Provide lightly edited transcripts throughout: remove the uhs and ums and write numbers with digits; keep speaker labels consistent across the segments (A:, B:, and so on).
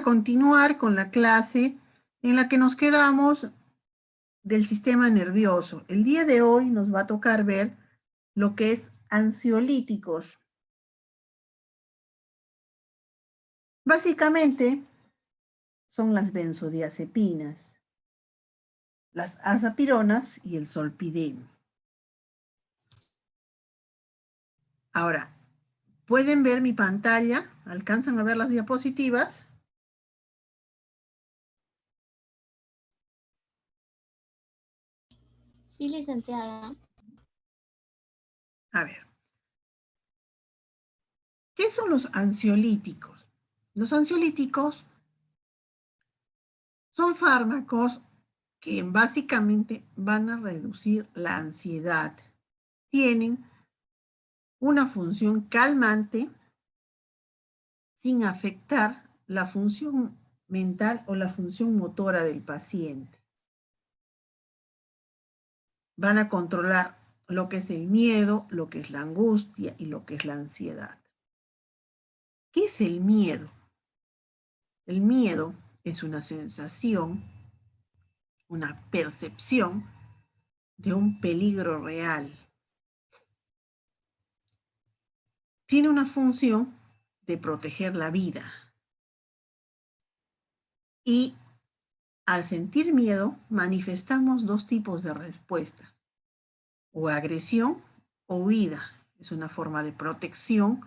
A: continuar con la clase en la que nos quedamos del sistema nervioso. El día de hoy nos va a tocar ver lo que es ansiolíticos. Básicamente son las benzodiazepinas, las azapironas y el zolpidem. Ahora, ¿pueden ver mi pantalla? ¿Alcanzan a ver las diapositivas?
B: Sí, licenciada.
A: A ver. ¿Qué son los ansiolíticos? Los ansiolíticos son fármacos que básicamente van a reducir la ansiedad. Tienen una función calmante sin afectar la función mental o la función motora del paciente. Van a controlar lo que es el miedo, lo que es la angustia y lo que es la ansiedad. ¿Qué es el miedo? El miedo es una sensación, una percepción de un peligro real. Tiene una función de proteger la vida. Y al sentir miedo, manifestamos dos tipos de respuesta, o agresión o huida. Es una forma de protección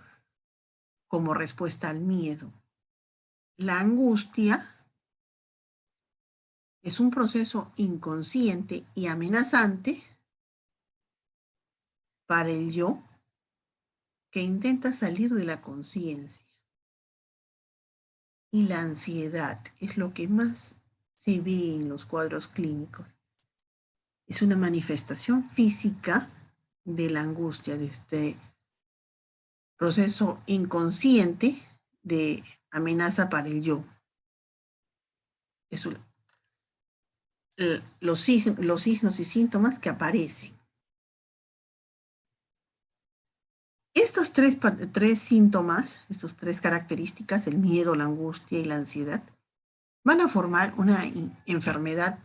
A: como respuesta al miedo. La angustia es un proceso inconsciente y amenazante para el yo que intenta salir de la conciencia. Y la ansiedad es lo que más se ve en los cuadros clínicos. Es una manifestación física de la angustia, de este proceso inconsciente de amenaza para el yo. Es los signos y síntomas que aparecen. Estos tres síntomas, estas tres características, el miedo, la angustia y la ansiedad, van a formar una enfermedad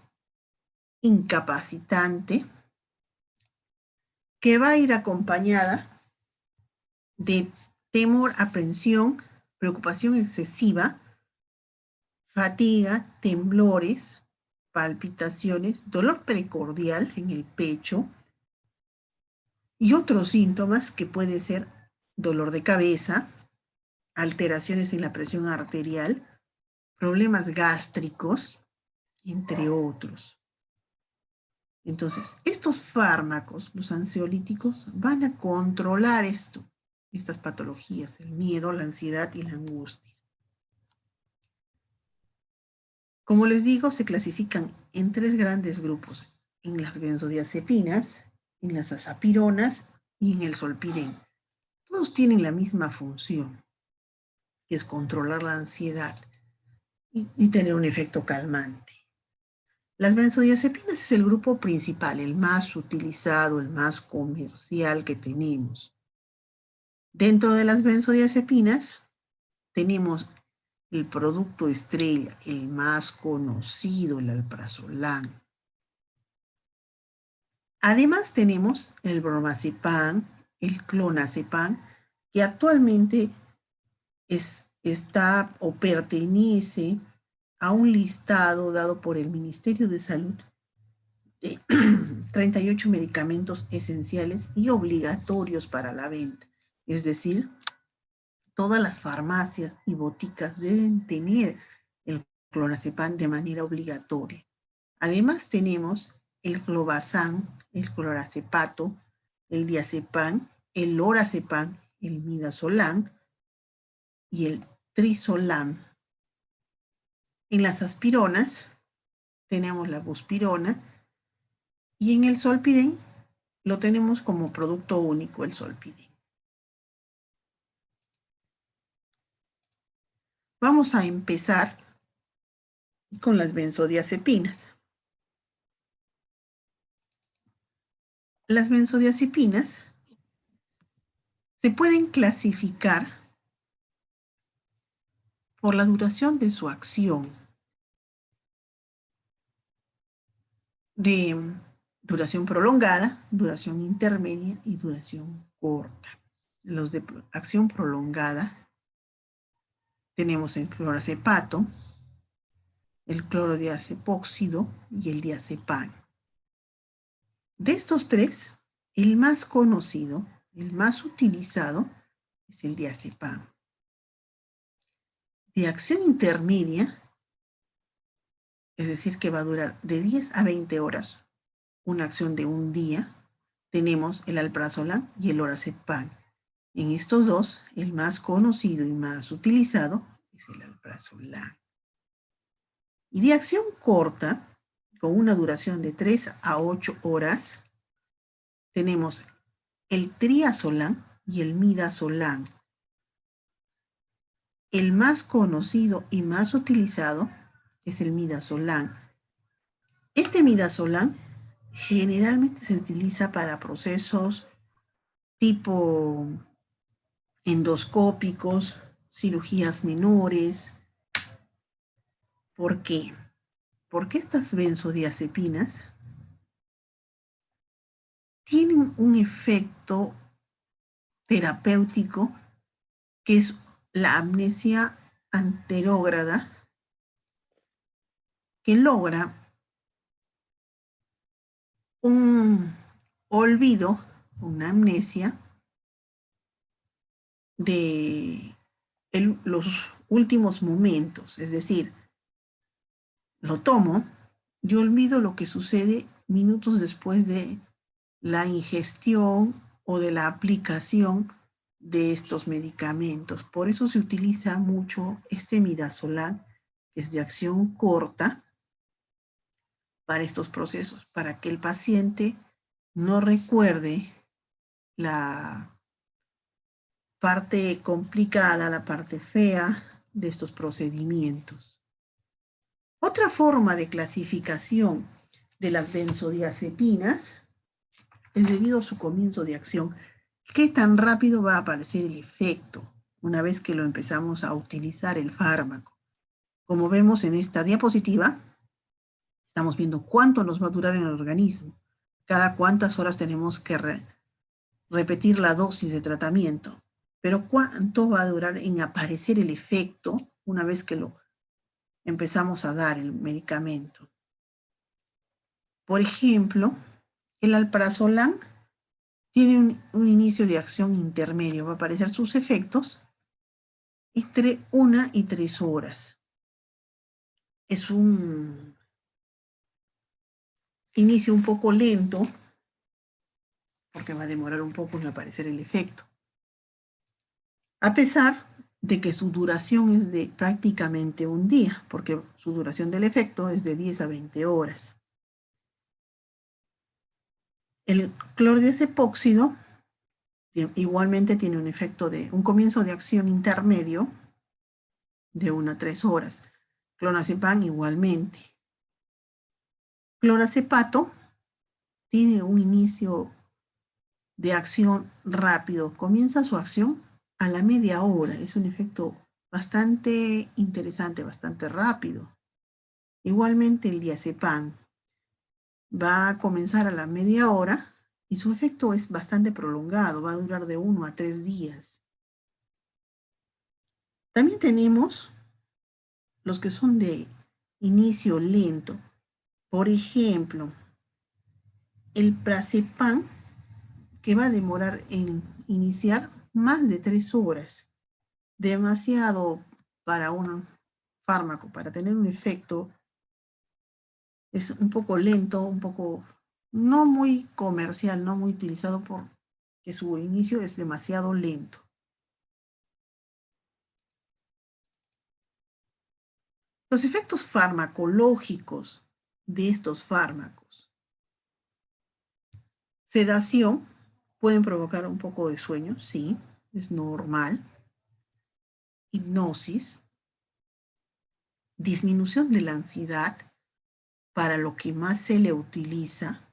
A: incapacitante que va a ir acompañada de temor, aprensión, preocupación excesiva, fatiga, temblores, palpitaciones, dolor precordial en el pecho y otros síntomas que puede ser dolor de cabeza, alteraciones en la presión arterial, problemas gástricos, entre otros. Entonces, estos fármacos, los ansiolíticos, van a controlar estas patologías, el miedo, la ansiedad y la angustia. Como les digo, se clasifican en tres grandes grupos, en las benzodiazepinas, en las azapironas y en el zolpidem. Todos tienen la misma función, que es controlar la ansiedad y tener un efecto calmante. Las benzodiazepinas es el grupo principal, el más utilizado, el más comercial que tenemos. Dentro de las benzodiazepinas tenemos el producto estrella, el más conocido, el alprazolam. Además tenemos el bromazepam, el clonazepam, que actualmente está o pertenece a un listado dado por el Ministerio de Salud de 38 medicamentos esenciales y obligatorios para la venta. Es decir, todas las farmacias y boticas deben tener el clonazepam de manera obligatoria. Además tenemos el clobazam, el clorazepato, el diazepam, el lorazepam, el midazolam y el trizolam. En las aspironas tenemos la buspirona y en el zolpidem lo tenemos como producto único, el zolpidem. Vamos a empezar con las benzodiazepinas. Las benzodiazepinas se pueden clasificar por la duración de su acción, de duración prolongada, duración intermedia y duración corta. Los de acción prolongada tenemos el clorazepato, el clorodiazepóxido y el diazepam. De estos tres, el más conocido, el más utilizado, es el diazepam. De acción intermedia, es decir, que va a durar de 10 a 20 horas, una acción de un día, tenemos el alprazolam y el lorazepam. En estos dos, el más conocido y más utilizado es el alprazolam. Y de acción corta, con una duración de 3 a 8 horas, tenemos el triazolam y el midazolam. El más conocido y más utilizado es el midazolam. Este midazolam generalmente se utiliza para procesos tipo endoscópicos, cirugías menores. ¿Por qué? Porque estas benzodiazepinas tienen un efecto terapéutico que es la amnesia anterógrada, que logra un olvido, una amnesia de los últimos momentos. Es decir, lo tomo y olvido lo que sucede minutos después de la ingestión o de la aplicación de estos medicamentos. Por eso se utiliza mucho este midazolam, que es de acción corta, para estos procesos, para que el paciente no recuerde la parte complicada, la parte fea de estos procedimientos. Otra forma de clasificación de las benzodiazepinas es debido a su comienzo de acción. ¿Qué tan rápido va a aparecer el efecto una vez que lo empezamos a utilizar el fármaco? Como vemos en esta diapositiva, estamos viendo cuánto nos va a durar en el organismo. Cada cuántas horas tenemos que repetir la dosis de tratamiento. Pero cuánto va a durar en aparecer el efecto una vez que lo empezamos a dar el medicamento. Por ejemplo, el alprazolam tiene un inicio de acción intermedio. Va a aparecer sus efectos entre 1 y 3 horas. Es un inicio un poco lento, porque va a demorar un poco en aparecer el efecto. A pesar de que su duración es de prácticamente un día, porque su duración del efecto es de 10 a 20 horas. El clorodiazepóxido igualmente tiene un efecto un comienzo de acción intermedio de 1 a 3 horas. Clonazepam igualmente. Clorazepato tiene un inicio de acción rápido. Comienza su acción a la media hora. Es un efecto bastante interesante, bastante rápido. Igualmente el diazepam va a comenzar a la media hora y su efecto es bastante prolongado. Va a durar de 1 a 3 días. También tenemos los que son de inicio lento. Por ejemplo, el prazepam, que va a demorar en iniciar más de 3 horas. Demasiado para un fármaco, para tener un efecto. Es un poco lento, un poco no muy comercial, no muy utilizado porque su inicio es demasiado lento. Los efectos farmacológicos de estos fármacos. Sedación, pueden provocar un poco de sueño, sí, es normal. Hipnosis, disminución de la ansiedad, para lo que más se le utiliza.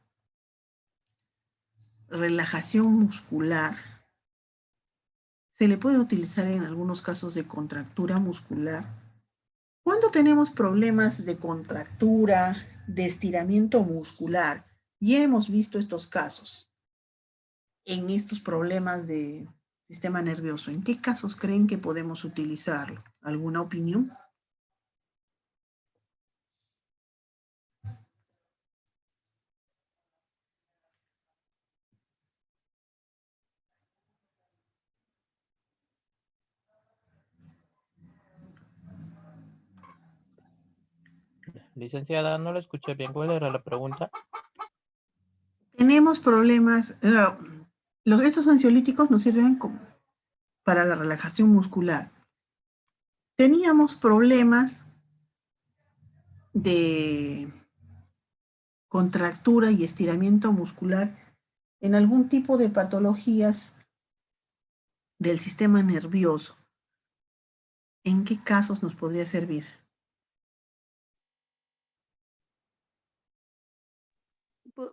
A: Relajación muscular, se le puede utilizar en algunos casos de contractura muscular. Cuando tenemos problemas de contractura, de estiramiento muscular, ya hemos visto estos casos en estos problemas de sistema nervioso. ¿En qué casos creen que podemos utilizarlo? ¿Alguna opinión?
B: Licenciada, no la escuché bien. ¿Cuál era la pregunta?
A: Tenemos problemas, estos ansiolíticos nos sirven para la relajación muscular. Teníamos problemas de contractura y estiramiento muscular en algún tipo de patologías del sistema nervioso. ¿En qué casos nos podría servir?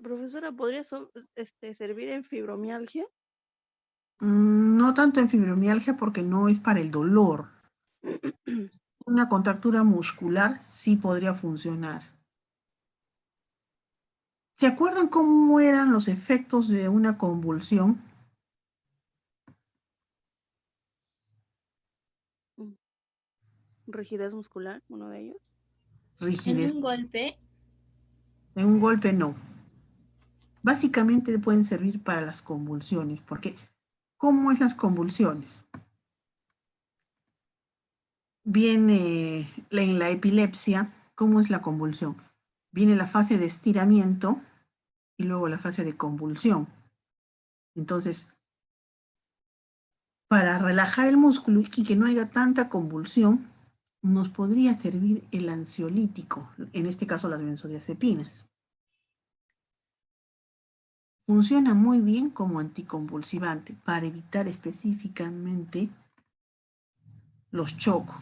C: Profesora, ¿podría servir en fibromialgia?
A: No tanto en fibromialgia porque no es para el dolor. Una contractura muscular sí podría funcionar. ¿Se acuerdan cómo eran los efectos de una convulsión?
C: Rigidez muscular, uno de ellos.
A: Rigidez.
D: En un golpe.
A: En un golpe no. Básicamente pueden servir para las convulsiones, porque ¿cómo es las convulsiones? Viene en la epilepsia, ¿cómo es la convulsión? Viene la fase de estiramiento y luego la fase de convulsión. Entonces, para relajar el músculo y que no haya tanta convulsión, nos podría servir el ansiolítico, en este caso las benzodiazepinas. Funciona muy bien como anticonvulsivante para evitar específicamente los chocos.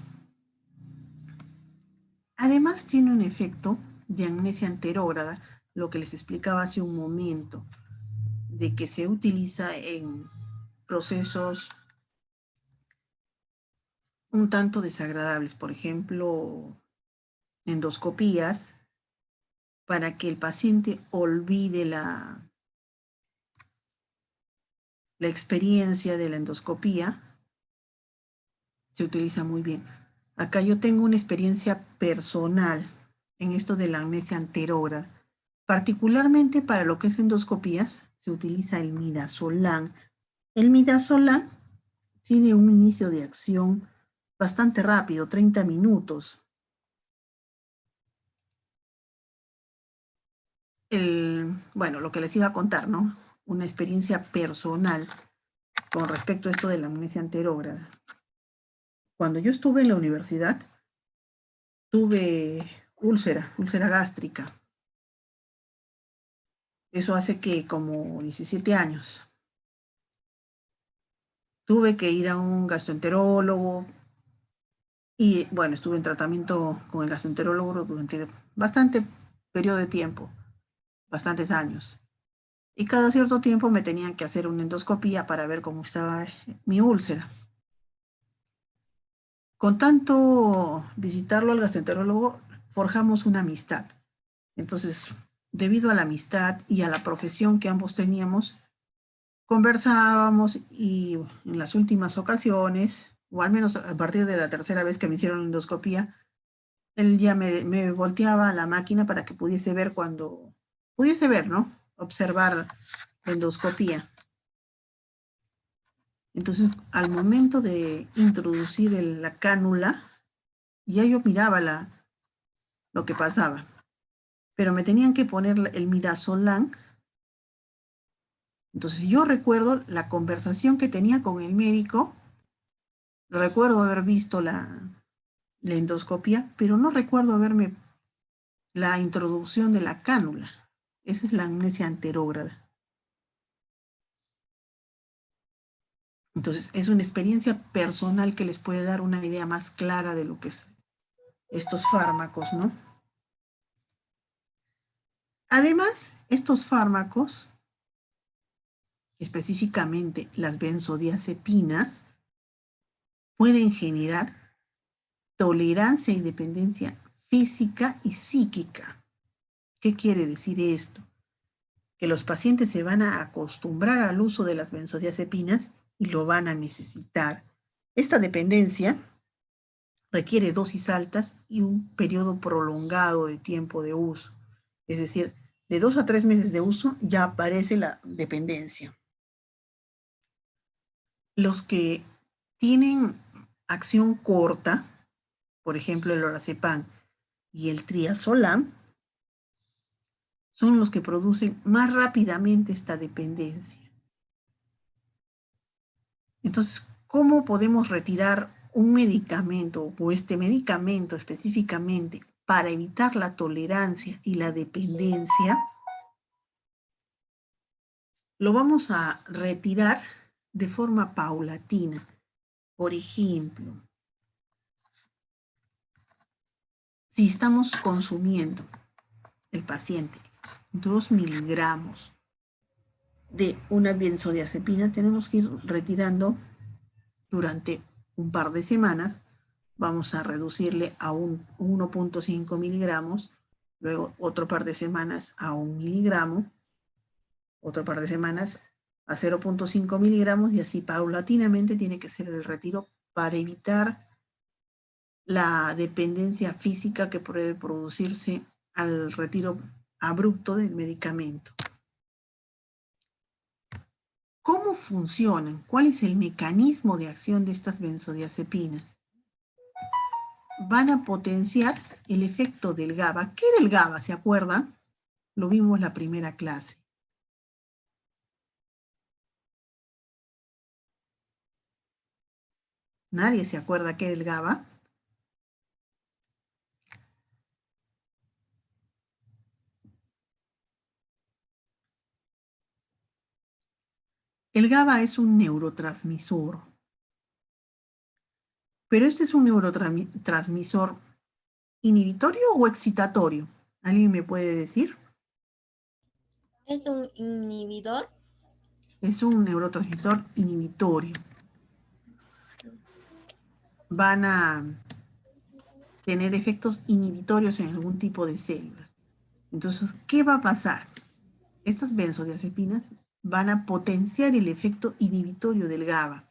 A: Además tiene un efecto de amnesia anterógrada, lo que les explicaba hace un momento, de que se utiliza en procesos un tanto desagradables, por ejemplo, endoscopías, para que el paciente olvide la experiencia de la endoscopía, se utiliza muy bien. Acá yo tengo una experiencia personal en esto de la amnesia anterógrada. Particularmente para lo que es endoscopías, se utiliza el midazolam. El midazolam tiene un inicio de acción bastante rápido, 30 minutos. Bueno, lo que les iba a contar, ¿no? Una experiencia personal con respecto a esto de la amnesia anterógrada. Cuando yo estuve en la universidad, tuve úlcera gástrica. Eso hace que como 17 años. Tuve que ir a un gastroenterólogo y bueno, estuve en tratamiento con el gastroenterólogo durante bastante periodo de tiempo, bastantes años. Y cada cierto tiempo me tenían que hacer una endoscopía para ver cómo estaba mi úlcera. Con tanto visitarlo al gastroenterólogo, forjamos una amistad. Entonces, debido a la amistad y a la profesión que ambos teníamos, conversábamos y en las últimas ocasiones, o al menos a partir de la tercera vez que me hicieron la endoscopía, él ya me volteaba a la máquina para que pudiese ver pudiese ver, ¿no? Observar la endoscopía. Entonces, al momento de introducir la cánula, ya yo miraba lo que pasaba. Pero me tenían que poner el midazolam. Entonces, yo recuerdo la conversación que tenía con el médico. Recuerdo haber visto la endoscopia, pero no recuerdo haberme la introducción de la cánula. Esa es la amnesia anterógrada. Entonces, es una experiencia personal que les puede dar una idea más clara de lo que es estos fármacos, ¿no? Además, estos fármacos, específicamente las benzodiazepinas, pueden generar tolerancia y dependencia física y psíquica. ¿Qué quiere decir esto? Que los pacientes se van a acostumbrar al uso de las benzodiazepinas y lo van a necesitar. Esta dependencia requiere dosis altas y un periodo prolongado de tiempo de uso. Es decir, de 2 a 3 meses de uso ya aparece la dependencia. Los que tienen acción corta, por ejemplo el lorazepam y el triazolam, son los que producen más rápidamente esta dependencia. Entonces, ¿cómo podemos retirar un medicamento o este medicamento específicamente para evitar la tolerancia y la dependencia? Lo vamos a retirar de forma paulatina. Por ejemplo, si estamos consumiendo el paciente 2 miligramos de una benzodiazepina, tenemos que ir retirando durante un par de semanas. Vamos a reducirle a 1.5 miligramos, luego otro par de semanas a 1 miligramo, otro par de semanas a 0.5 miligramos y así paulatinamente tiene que ser el retiro para evitar la dependencia física que puede producirse al retiro abrupto del medicamento. ¿Cómo funcionan? ¿Cuál es el mecanismo de acción de estas benzodiazepinas? Van a potenciar el efecto del GABA. ¿Qué era el GABA? ¿Se acuerdan? Lo vimos en la primera clase. ¿Nadie se acuerda qué era el GABA? El GABA es un neurotransmisor. Pero este es un neurotransmisor inhibitorio o excitatorio. ¿Alguien me puede decir?
D: ¿Es un inhibidor?
A: Es un neurotransmisor inhibitorio. Van a tener efectos inhibitorios en algún tipo de células. Entonces, ¿qué va a pasar? Estas benzodiazepinas van a potenciar el efecto inhibitorio del GABA.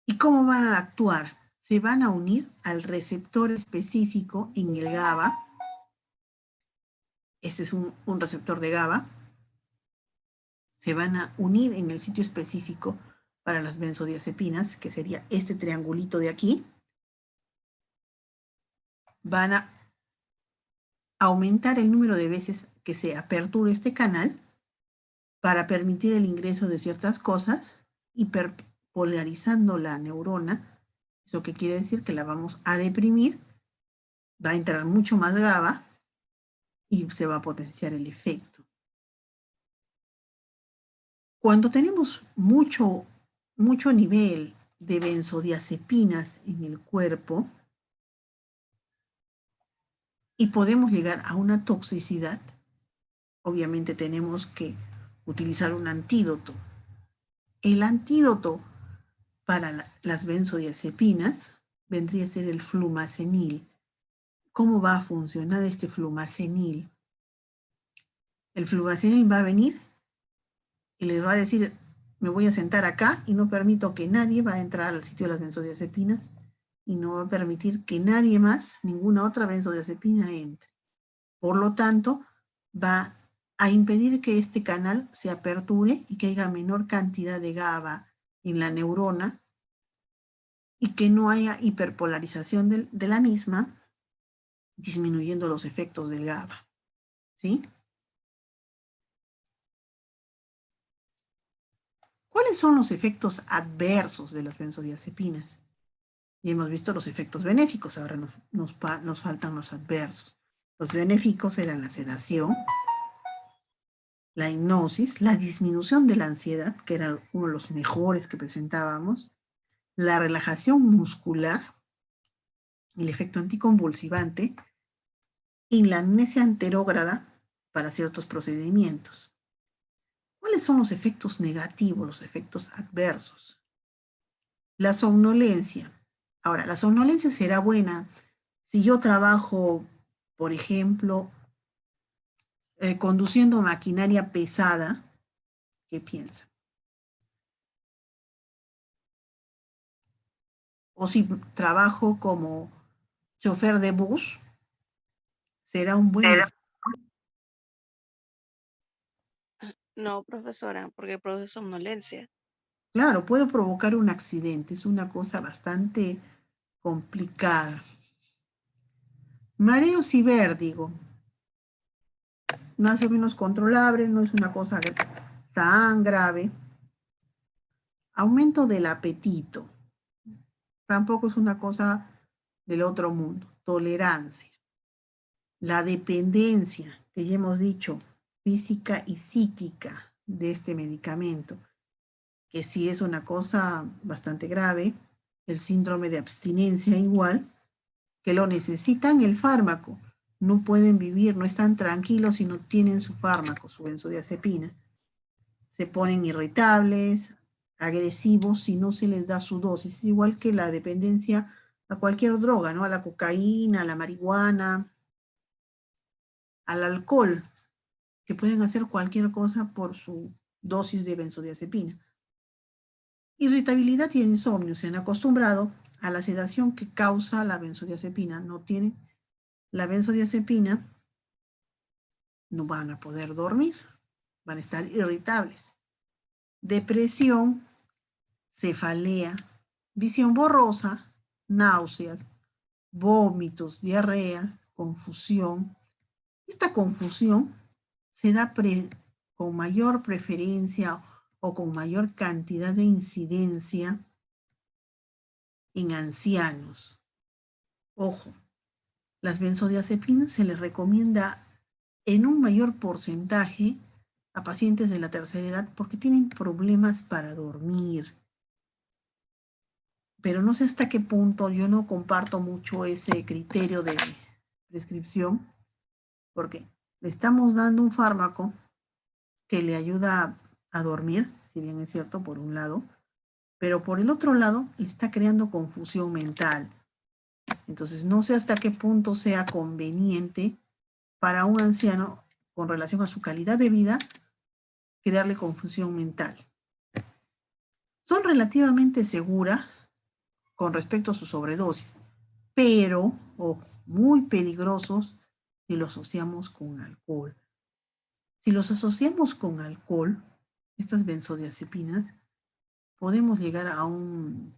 A: ¿Y cómo van a actuar? Se van a unir al receptor específico en el GABA. Este es un receptor de GABA. Se van a unir en el sitio específico para las benzodiazepinas, que sería este triangulito de aquí. Van a aumentar el número de veces que se aperture este canal para permitir el ingreso de ciertas cosas, hiperpolarizando la neurona. Eso que quiere decir que la vamos a deprimir, va a entrar mucho más GABA y se va a potenciar el efecto. Cuando tenemos mucho nivel de benzodiazepinas en el cuerpo y podemos llegar a una toxicidad, obviamente tenemos que utilizar un antídoto. El antídoto para las benzodiazepinas vendría a ser el flumazenil. ¿Cómo va a funcionar este flumazenil? El flumazenil va a venir y les va a decir, me voy a sentar acá y no permito que nadie va a entrar al sitio de las benzodiazepinas y no va a permitir que nadie más, ninguna otra benzodiazepina entre. Por lo tanto, va a impedir que este canal se aperture y que haya menor cantidad de GABA en la neurona y que no haya hiperpolarización de la misma, disminuyendo los efectos del GABA. ¿Sí? ¿Cuáles son los efectos adversos de las benzodiazepinas? Y hemos visto los efectos benéficos, ahora nos faltan los adversos. Los benéficos eran la sedación, la hipnosis, la disminución de la ansiedad, que era uno de los mejores que presentábamos, la relajación muscular, el efecto anticonvulsivante y la amnesia anterógrada para ciertos procedimientos. ¿Cuáles son los efectos negativos, los efectos adversos? La somnolencia. Ahora, la somnolencia será buena si yo trabajo, por ejemplo, conduciendo maquinaria pesada. ¿Qué piensa? O si trabajo como chofer de bus, será un buen...
C: No, profesora, porque produce somnolencia.
A: Claro, puede provocar un accidente, es una cosa bastante complicada. Mareos y vértigo, más o menos controlable, no es una cosa tan grave. Aumento del apetito, tampoco es una cosa del otro mundo. Tolerancia. La dependencia, que ya hemos dicho, física y psíquica de este medicamento, que sí es una cosa bastante grave. El síndrome de abstinencia igual, que lo necesitan el fármaco. No pueden vivir, no están tranquilos si no tienen su fármaco, su benzodiazepina. Se ponen irritables, agresivos si no se les da su dosis, igual que la dependencia a cualquier droga, ¿no? A la cocaína, a la marihuana, al alcohol, que pueden hacer cualquier cosa por su dosis de benzodiazepina. Irritabilidad y insomnio. Se han acostumbrado a la sedación que causa la benzodiazepina. No tienen la benzodiazepina, no van a poder dormir, van a estar irritables. Depresión, cefalea, visión borrosa, náuseas, vómitos, diarrea, confusión. Esta confusión se da con mayor preferencia o con mayor cantidad de incidencia en ancianos. Ojo, las benzodiazepinas se les recomienda en un mayor porcentaje a pacientes de la tercera edad porque tienen problemas para dormir. Pero no sé hasta qué punto, yo no comparto mucho ese criterio de prescripción, porque le estamos dando un fármaco que le ayuda a dormir, si bien es cierto, por un lado, pero por el otro lado le está creando confusión mental. Entonces, no sé hasta qué punto sea conveniente para un anciano con relación a su calidad de vida crearle confusión mental. Son relativamente seguras con respecto a su sobredosis, pero muy peligrosos si los asociamos con alcohol. Si los asociamos con alcohol, estas benzodiazepinas, podemos llegar a un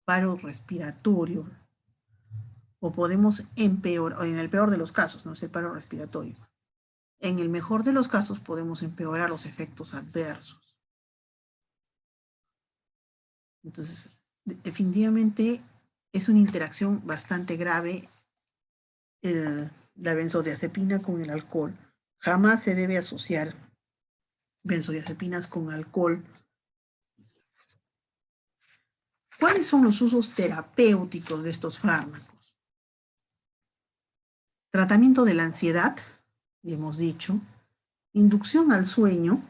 A: paro respiratorio o podemos empeorar, en el peor de los casos, no es el paro respiratorio. En el mejor de los casos podemos empeorar los efectos adversos. Entonces, definitivamente es una interacción bastante grave la benzodiazepina con el alcohol. Jamás se debe asociar benzodiazepinas con alcohol. ¿Cuáles son los usos terapéuticos de estos fármacos? Tratamiento de la ansiedad, ya hemos dicho. Inducción al sueño,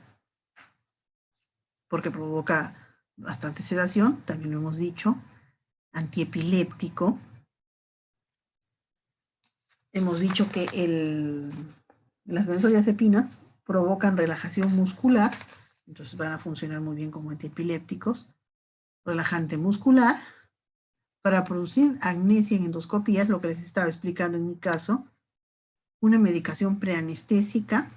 A: porque provoca bastante sedación, también lo hemos dicho. Antiepiléptico. Hemos dicho que las benzodiazepinas provocan relajación muscular, entonces van a funcionar muy bien como antiepilépticos. Relajante muscular, para producir amnesia en endoscopías, lo que les estaba explicando en mi caso, una medicación preanestésica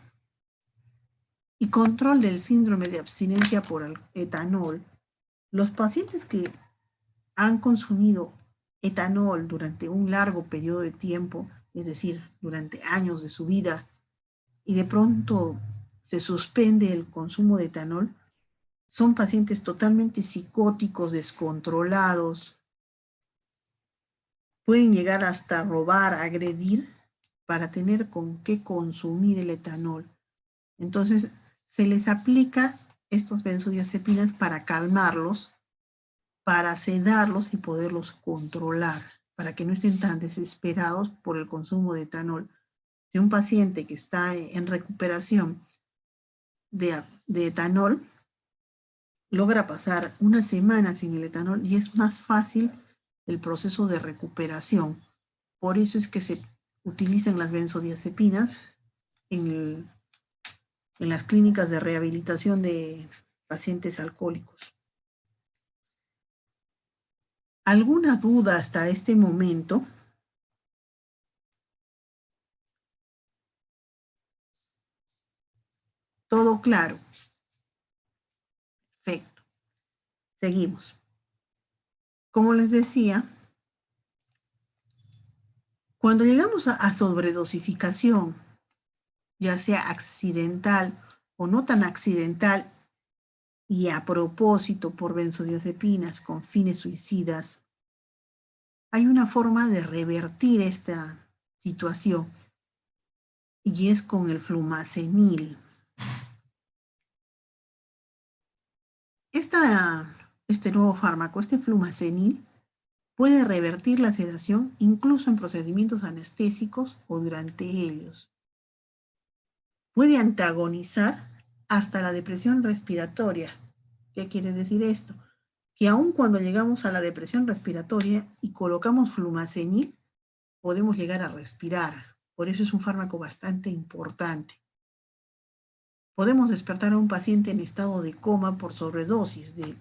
A: y control del síndrome de abstinencia por etanol. Los pacientes que han consumido etanol durante un largo periodo de tiempo, es decir, durante años de su vida, y de pronto se suspende el consumo de etanol, son pacientes totalmente psicóticos, descontrolados, pueden llegar hasta robar, agredir, para tener con qué consumir el etanol. Entonces, se les aplica estos benzodiazepinas para calmarlos, para sedarlos y poderlos controlar, para que no estén tan desesperados por el consumo de etanol. Si un paciente que está en recuperación de etanol, logra pasar una semana sin el etanol y es más fácil el proceso de recuperación. Por eso es que se utilizan las benzodiazepinas en las clínicas de rehabilitación de pacientes alcohólicos. ¿Alguna duda hasta este momento? ¿Todo claro? Perfecto. Seguimos. Como les decía, cuando llegamos a sobredosificación, ya sea accidental o no tan accidental, y a propósito por benzodiazepinas con fines suicidas, hay una forma de revertir esta situación y es con el flumazenil. Este nuevo fármaco, este flumazenil, puede revertir la sedación incluso en procedimientos anestésicos o durante ellos. Puede antagonizar hasta la depresión respiratoria. ¿Qué quiere decir esto? Que aun cuando llegamos a la depresión respiratoria y colocamos flumazenil, podemos llegar a respirar. Por eso es un fármaco bastante importante. Podemos despertar a un paciente en estado de coma por sobredosis de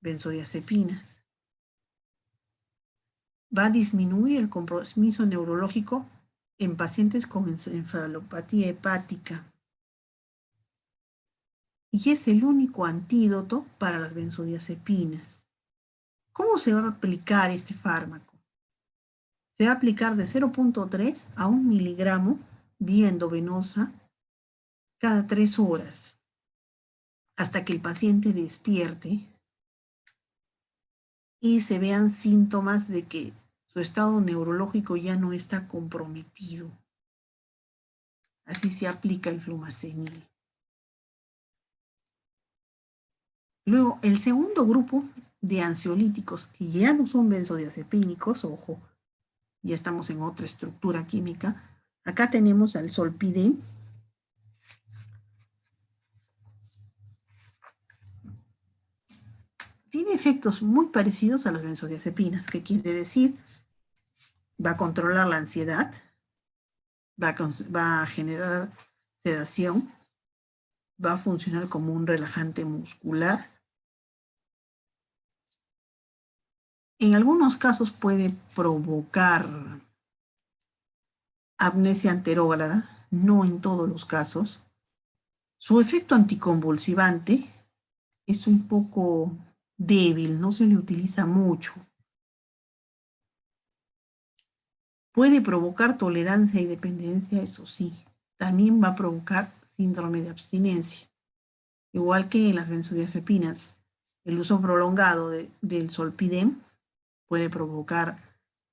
A: benzodiazepinas. Va a disminuir el compromiso neurológico en pacientes con encefalopatía hepática. Y es el único antídoto para las benzodiazepinas. ¿Cómo se va a aplicar este fármaco? Se va a aplicar de 0.3 a 1 miligramo vía endovenosa cada 3 horas hasta que el paciente despierte y se vean síntomas de que su estado neurológico ya no está comprometido. Así se aplica el flumazenil. Luego, el segundo grupo de ansiolíticos, que ya no son benzodiazepínicos, ojo, ya estamos en otra estructura química. Acá tenemos al zolpidem. Tiene efectos muy parecidos a las benzodiazepinas, que quiere decir, va a controlar la ansiedad, va a generar sedación, va a funcionar como un relajante muscular. En algunos casos puede provocar amnesia anterógrada, no en todos los casos. Su efecto anticonvulsivante es un poco débil, no se le utiliza mucho. Puede provocar tolerancia y dependencia, eso sí. También va a provocar síndrome de abstinencia. Igual que en las benzodiazepinas, el uso prolongado del zolpidem puede provocar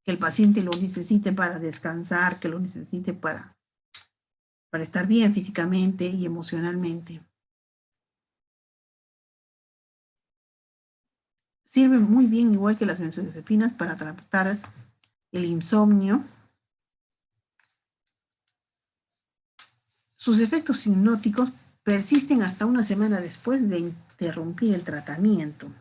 A: que el paciente lo necesite para descansar, que lo necesite para estar bien físicamente y emocionalmente. Sirve muy bien, igual que las benzodiazepinas, para tratar el insomnio. Sus efectos hipnóticos persisten hasta una semana después de interrumpir el tratamiento.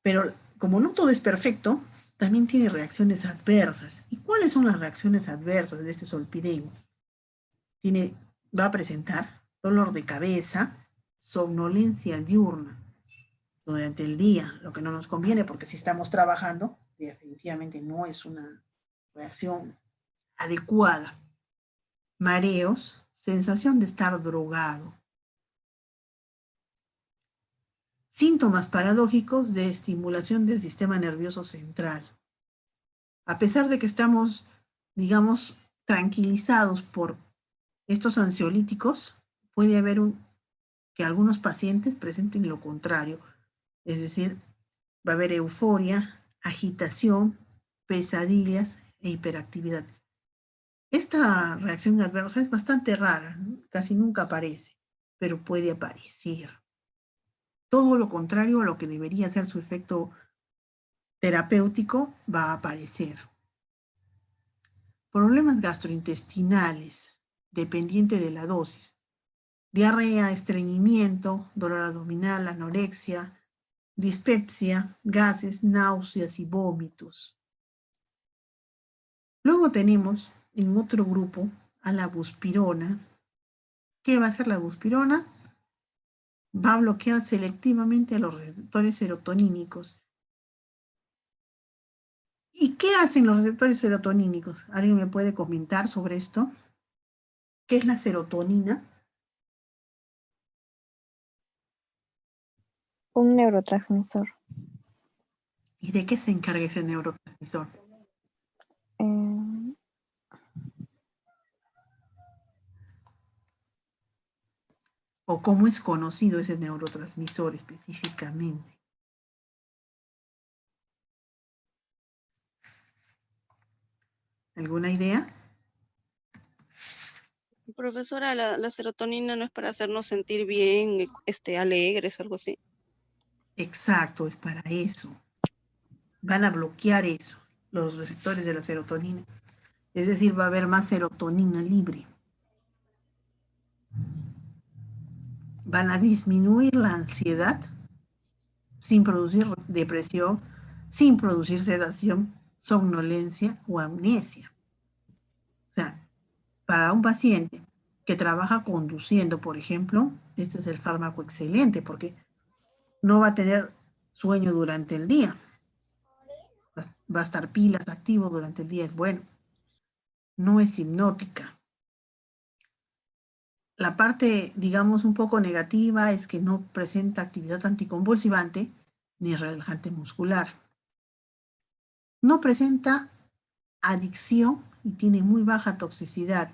A: Pero como no todo es perfecto, también tiene reacciones adversas. ¿Y cuáles son las reacciones adversas de este zolpidem? Va a presentar dolor de cabeza, somnolencia diurna durante el día, lo que no nos conviene porque si estamos trabajando, definitivamente no es una reacción adecuada. Mareos, sensación de estar drogado. Síntomas paradójicos de estimulación del sistema nervioso central. A pesar de que estamos, digamos, tranquilizados por estos ansiolíticos, puede haber que algunos pacientes presenten lo contrario, es decir, va a haber euforia, agitación, pesadillas e hiperactividad. Esta reacción adversa es bastante rara, casi nunca aparece, pero puede aparecer. Todo lo contrario a lo que debería ser su efecto terapéutico va a aparecer. Problemas gastrointestinales, dependiente de la dosis. diarrea, estreñimiento, dolor abdominal, anorexia, dispepsia, gases, náuseas y vómitos. Luego tenemos en otro grupo a la buspirona. ¿Qué va a hacer la buspirona? Va a bloquear selectivamente a los receptores serotonínicos. ¿Y qué hacen los receptores serotonínicos? ¿Alguien me puede comentar sobre esto? ¿Qué es la serotonina?
E: Un neurotransmisor.
A: ¿Y de qué se encarga ese neurotransmisor? ¿O cómo es conocido ese neurotransmisor específicamente? ¿Alguna idea?
C: Profesora, la serotonina no es para hacernos sentir bien, alegres, algo así.
A: Exacto, es para eso. Van a bloquear eso, los receptores de la serotonina. Es decir, va a haber más serotonina libre. Van a disminuir la ansiedad sin producir depresión, sin producir sedación, somnolencia o amnesia. O sea, para un paciente que trabaja conduciendo, por ejemplo, este es el fármaco excelente porque no va a tener sueño durante el día. Va a estar pilas, activo durante el día, es bueno. No es hipnótica. La parte, digamos, un poco negativa es que no presenta actividad anticonvulsivante ni relajante muscular. No presenta adicción y tiene muy baja toxicidad.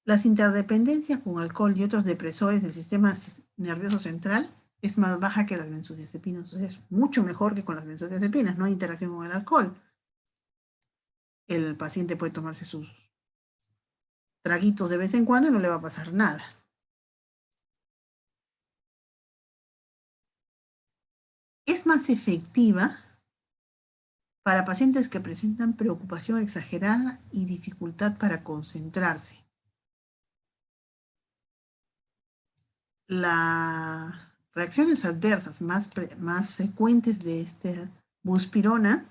A: Las interdependencias con alcohol y otros depresores del sistema nervioso central es más baja que las benzodiazepinas. O sea, es mucho mejor que con las benzodiazepinas. No hay interacción con el alcohol. El paciente puede tomarse sus traguitos de vez en cuando y no le va a pasar nada. Es más efectiva para pacientes que presentan preocupación exagerada y dificultad para concentrarse. Las reacciones adversas más frecuentes de esta buspirona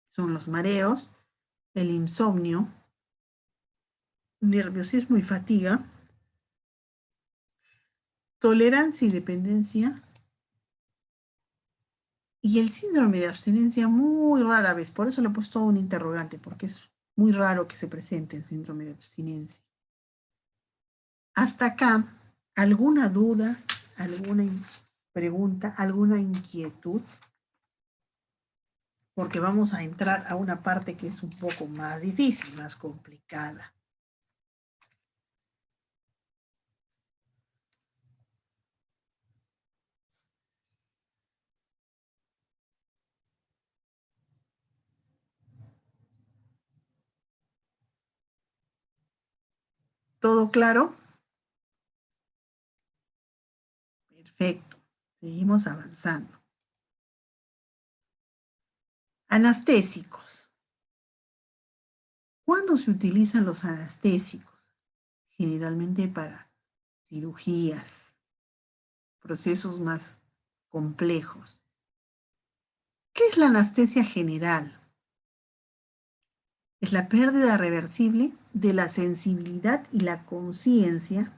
A: son los mareos, el insomnio, nerviosismo y fatiga, tolerancia y dependencia, y el síndrome de abstinencia muy rara vez. Por eso le he puesto un interrogante, porque es muy raro que se presente el síndrome de abstinencia. Hasta acá, ¿alguna duda, alguna pregunta, alguna inquietud? Porque vamos a entrar a una parte que es un poco más difícil, más complicada. ¿Todo claro? Perfecto. Seguimos avanzando. Anestésicos. ¿Cuándo se utilizan los anestésicos? Generalmente para cirugías, procesos más complejos. ¿Qué es la anestesia general? Es la pérdida reversible de la sensibilidad y la conciencia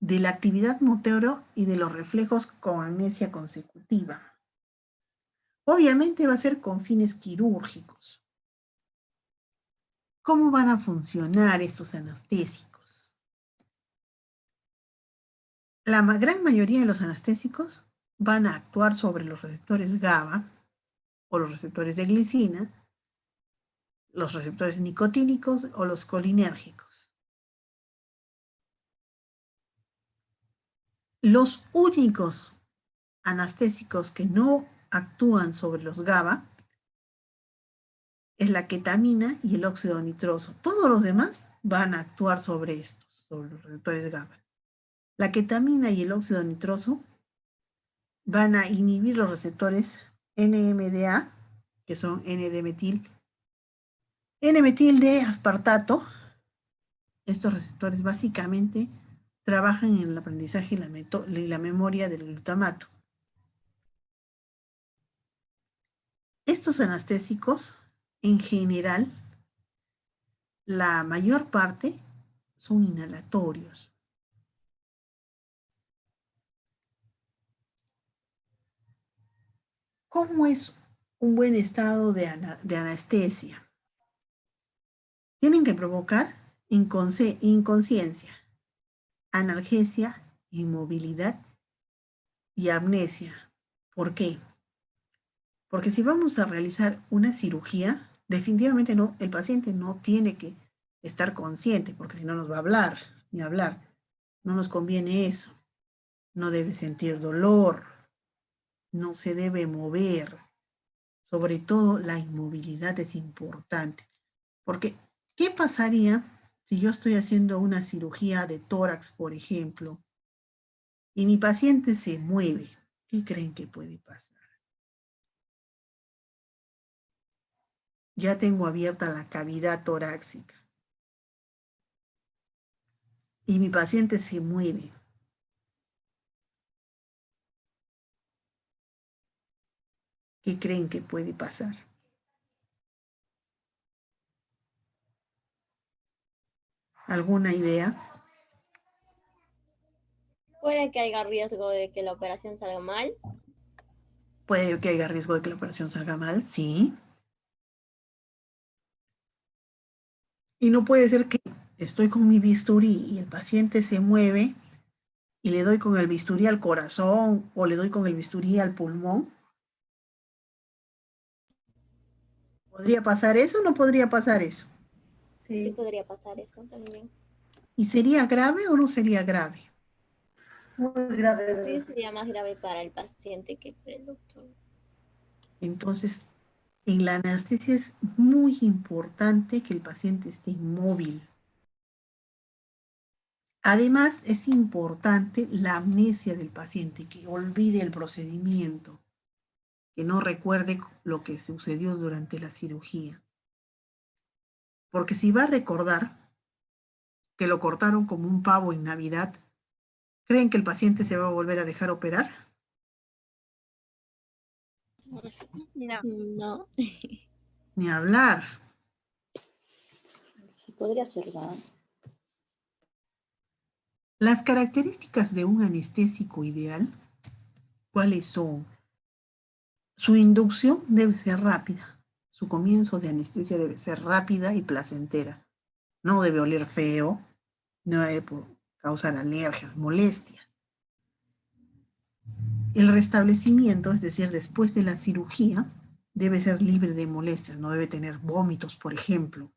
A: de la actividad motora y de los reflejos con amnesia consecutiva. Obviamente va a ser con fines quirúrgicos. ¿Cómo van a funcionar estos anestésicos? La gran mayoría de los anestésicos van a actuar sobre los receptores GABA o los receptores de glicina, los receptores nicotínicos o los colinérgicos. Los únicos anestésicos que no actúan sobre los GABA es la ketamina y el óxido nitroso. Todos los demás van a actuar sobre estos, sobre los receptores GABA. La ketamina y el óxido nitroso van a inhibir los receptores NMDA, que son N-metil D aspartato, Estos receptores básicamente trabajan en el aprendizaje y la memoria del glutamato. Estos anestésicos, en general, la mayor parte son inhalatorios. ¿Cómo es un buen estado de anestesia? Tienen que provocar inconsciencia, analgesia, inmovilidad y amnesia. ¿Por qué? Porque si vamos a realizar una cirugía, definitivamente no, el paciente no tiene que estar consciente, porque si no nos va a hablar, ni hablar. No nos conviene eso. No debe sentir dolor, no se debe mover. Sobre todo la inmovilidad es importante. Porque, ¿qué pasaría si yo estoy haciendo una cirugía de tórax, por ejemplo, y mi paciente se mueve? ¿Qué creen que puede pasar? Ya tengo abierta la cavidad torácica y mi paciente se mueve. ¿Qué creen que puede pasar? ¿Alguna idea?
D: Puede que haya riesgo de que la operación salga mal.
A: Puede que haya riesgo de que la operación salga mal, sí. Y no puede ser que estoy con mi bisturí y el paciente se mueve y le doy con el bisturí al corazón o le doy con el bisturí al pulmón. ¿Podría pasar eso o no podría pasar eso?
D: Sí, podría pasar eso también.
A: ¿Y sería grave o no sería grave?
E: Muy grave.
D: Sí, sería más grave para el paciente que para el doctor.
A: Entonces, en la anestesia es muy importante que el paciente esté inmóvil. Además, es importante la amnesia del paciente, que olvide el procedimiento, que no recuerde lo que sucedió durante la cirugía. Porque si va a recordar que lo cortaron como un pavo en Navidad, ¿creen que el paciente se va a volver a dejar operar?
C: No.
D: No.
A: Ni hablar.
E: Podría ser más.
A: Las características de un anestésico ideal, ¿cuáles son? Su inducción debe ser rápida. Su comienzo de anestesia debe ser rápida y placentera. No debe oler feo, no debe causar alergias, molestias. El restablecimiento, es decir, después de la cirugía, debe ser libre de molestias. No debe tener vómitos, por ejemplo.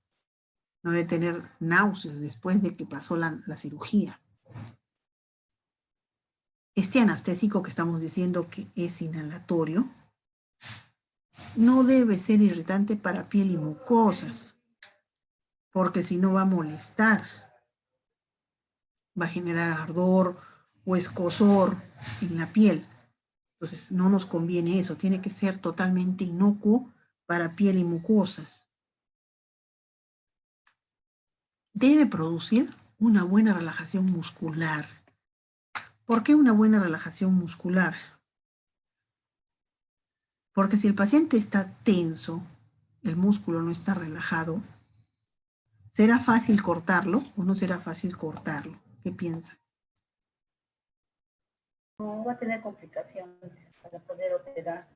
A: No debe tener náuseas después de que pasó la cirugía. Este anestésico que estamos diciendo que es inhalatorio, no debe ser irritante para piel y mucosas, porque si no va a molestar, va a generar ardor o escozor en la piel. Entonces no nos conviene eso, tiene que ser totalmente inocuo para piel y mucosas. Debe producir una buena relajación muscular. ¿Por qué una buena relajación muscular? Porque si el paciente está tenso, el músculo no está relajado, ¿será fácil cortarlo o no será fácil cortarlo? ¿Qué piensan?
E: No va a tener complicaciones para poder operar.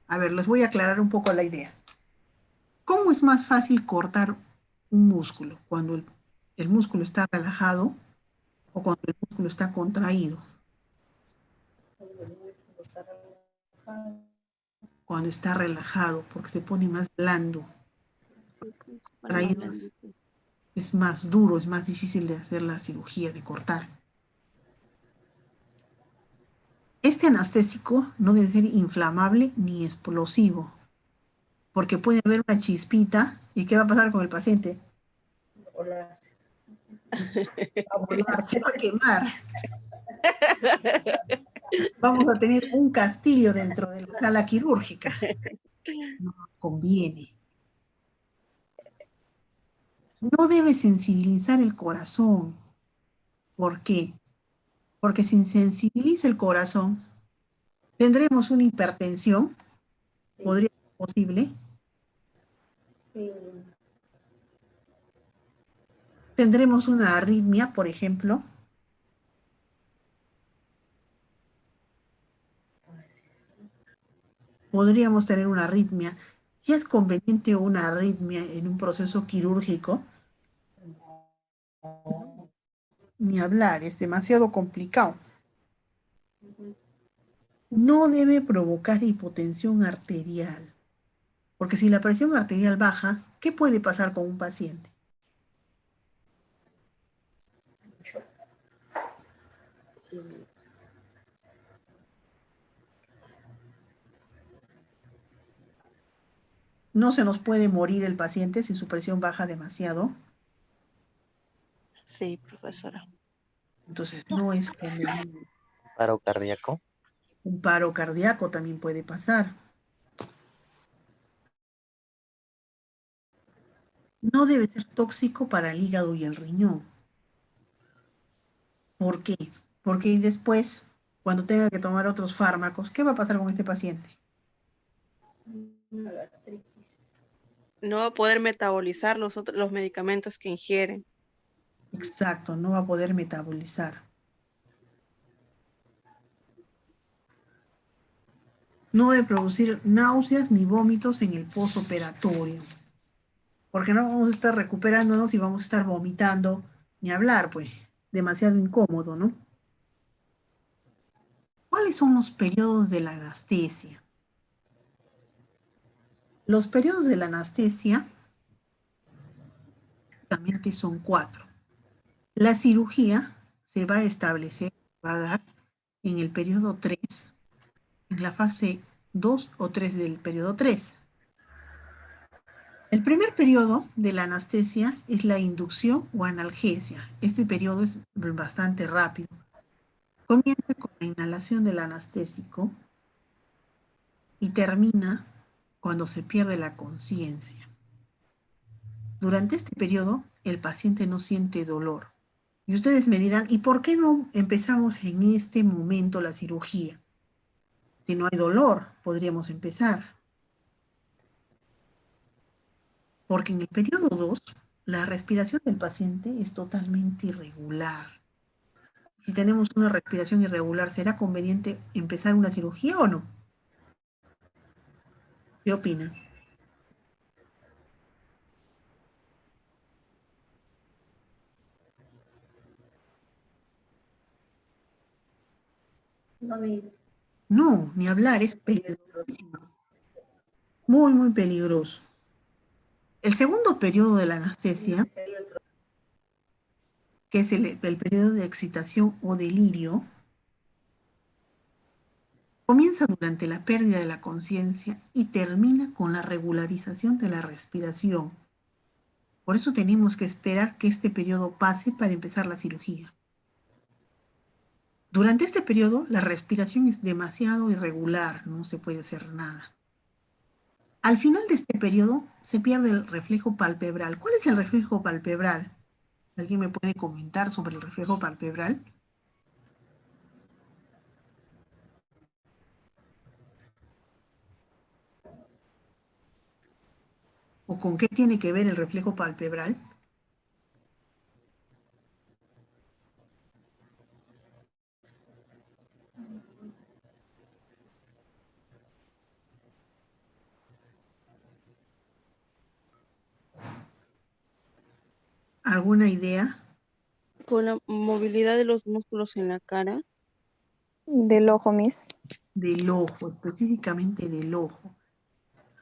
A: A ver, les voy a aclarar un poco la idea. ¿Cómo es más fácil cortar un músculo? ¿Cuando el músculo está relajado o cuando el músculo está contraído? Cuando está relajado, porque se pone más blando. Contraído es más duro, es más difícil de hacer la cirugía, de cortar. Este anestésico no debe ser inflamable ni explosivo, porque puede haber una chispita y ¿qué va a pasar con el paciente?
E: Hola.
A: Va a volar, se va a quemar. Vamos a tener un castillo dentro de la sala quirúrgica. No conviene. No debe sensibilizar el corazón. ¿Por qué? Porque si sensibiliza el corazón, tendremos una hipertensión, podría ser posible,
E: Sí.
A: tendremos una arritmia, por ejemplo, podríamos tener una arritmia. Si es conveniente una arritmia en un proceso quirúrgico, ni hablar, es demasiado complicado. No debe provocar hipotensión arterial, porque si la presión arterial baja, ¿qué puede pasar con un paciente? No se nos puede morir el paciente si su presión baja demasiado,
C: Sí, profesora.
A: entonces no es conveniente.
B: Paro cardíaco.
A: Un paro cardíaco también puede pasar. No debe ser tóxico para el hígado y el riñón. ¿Por qué? Porque después, cuando tenga que tomar otros fármacos, ¿qué va a pasar con este paciente?
E: Una gastritis.
C: No va a poder metabolizar los medicamentos que ingieren.
A: Exacto, no va a poder metabolizar. No debe producir náuseas ni vómitos en el posoperatorio, porque no vamos a estar recuperándonos y vamos a estar vomitando, ni hablar, pues, demasiado incómodo, ¿no? ¿Cuáles son los periodos de la anestesia? Los periodos de la anestesia básicamente son 4. La cirugía se va a establecer, va a dar en el periodo 3, en la fase 2 o 3 del periodo 3. El primer periodo de la anestesia es la inducción o analgesia. Este periodo es bastante rápido. Comienza con la inhalación del anestésico y termina cuando se pierde la conciencia. Durante este periodo, el paciente no siente dolor. Y ustedes me dirán, ¿y por qué no empezamos en este momento la cirugía? Si no hay dolor, podríamos empezar. Porque en el periodo 2, la respiración del paciente es totalmente irregular. Si tenemos una respiración irregular, ¿será conveniente empezar una cirugía o no? ¿Qué opinan?
E: No me dice.
A: No, ni hablar, es peligrosísimo. Muy, muy peligroso. El segundo periodo de la anestesia, que es el periodo de excitación o delirio, comienza durante la pérdida de la conciencia y termina con la regularización de la respiración. Por eso tenemos que esperar que este periodo pase para empezar la cirugía. Durante este periodo, la respiración es demasiado irregular, no se puede hacer nada. Al final de este periodo, se pierde el reflejo palpebral. ¿Cuál es el reflejo palpebral? ¿Alguien me puede comentar sobre el reflejo palpebral? ¿O con qué tiene que ver el reflejo palpebral? ¿Alguna idea?
C: Con la movilidad de los músculos en la cara.
F: Del ojo, Miss.
A: Del ojo, específicamente del ojo.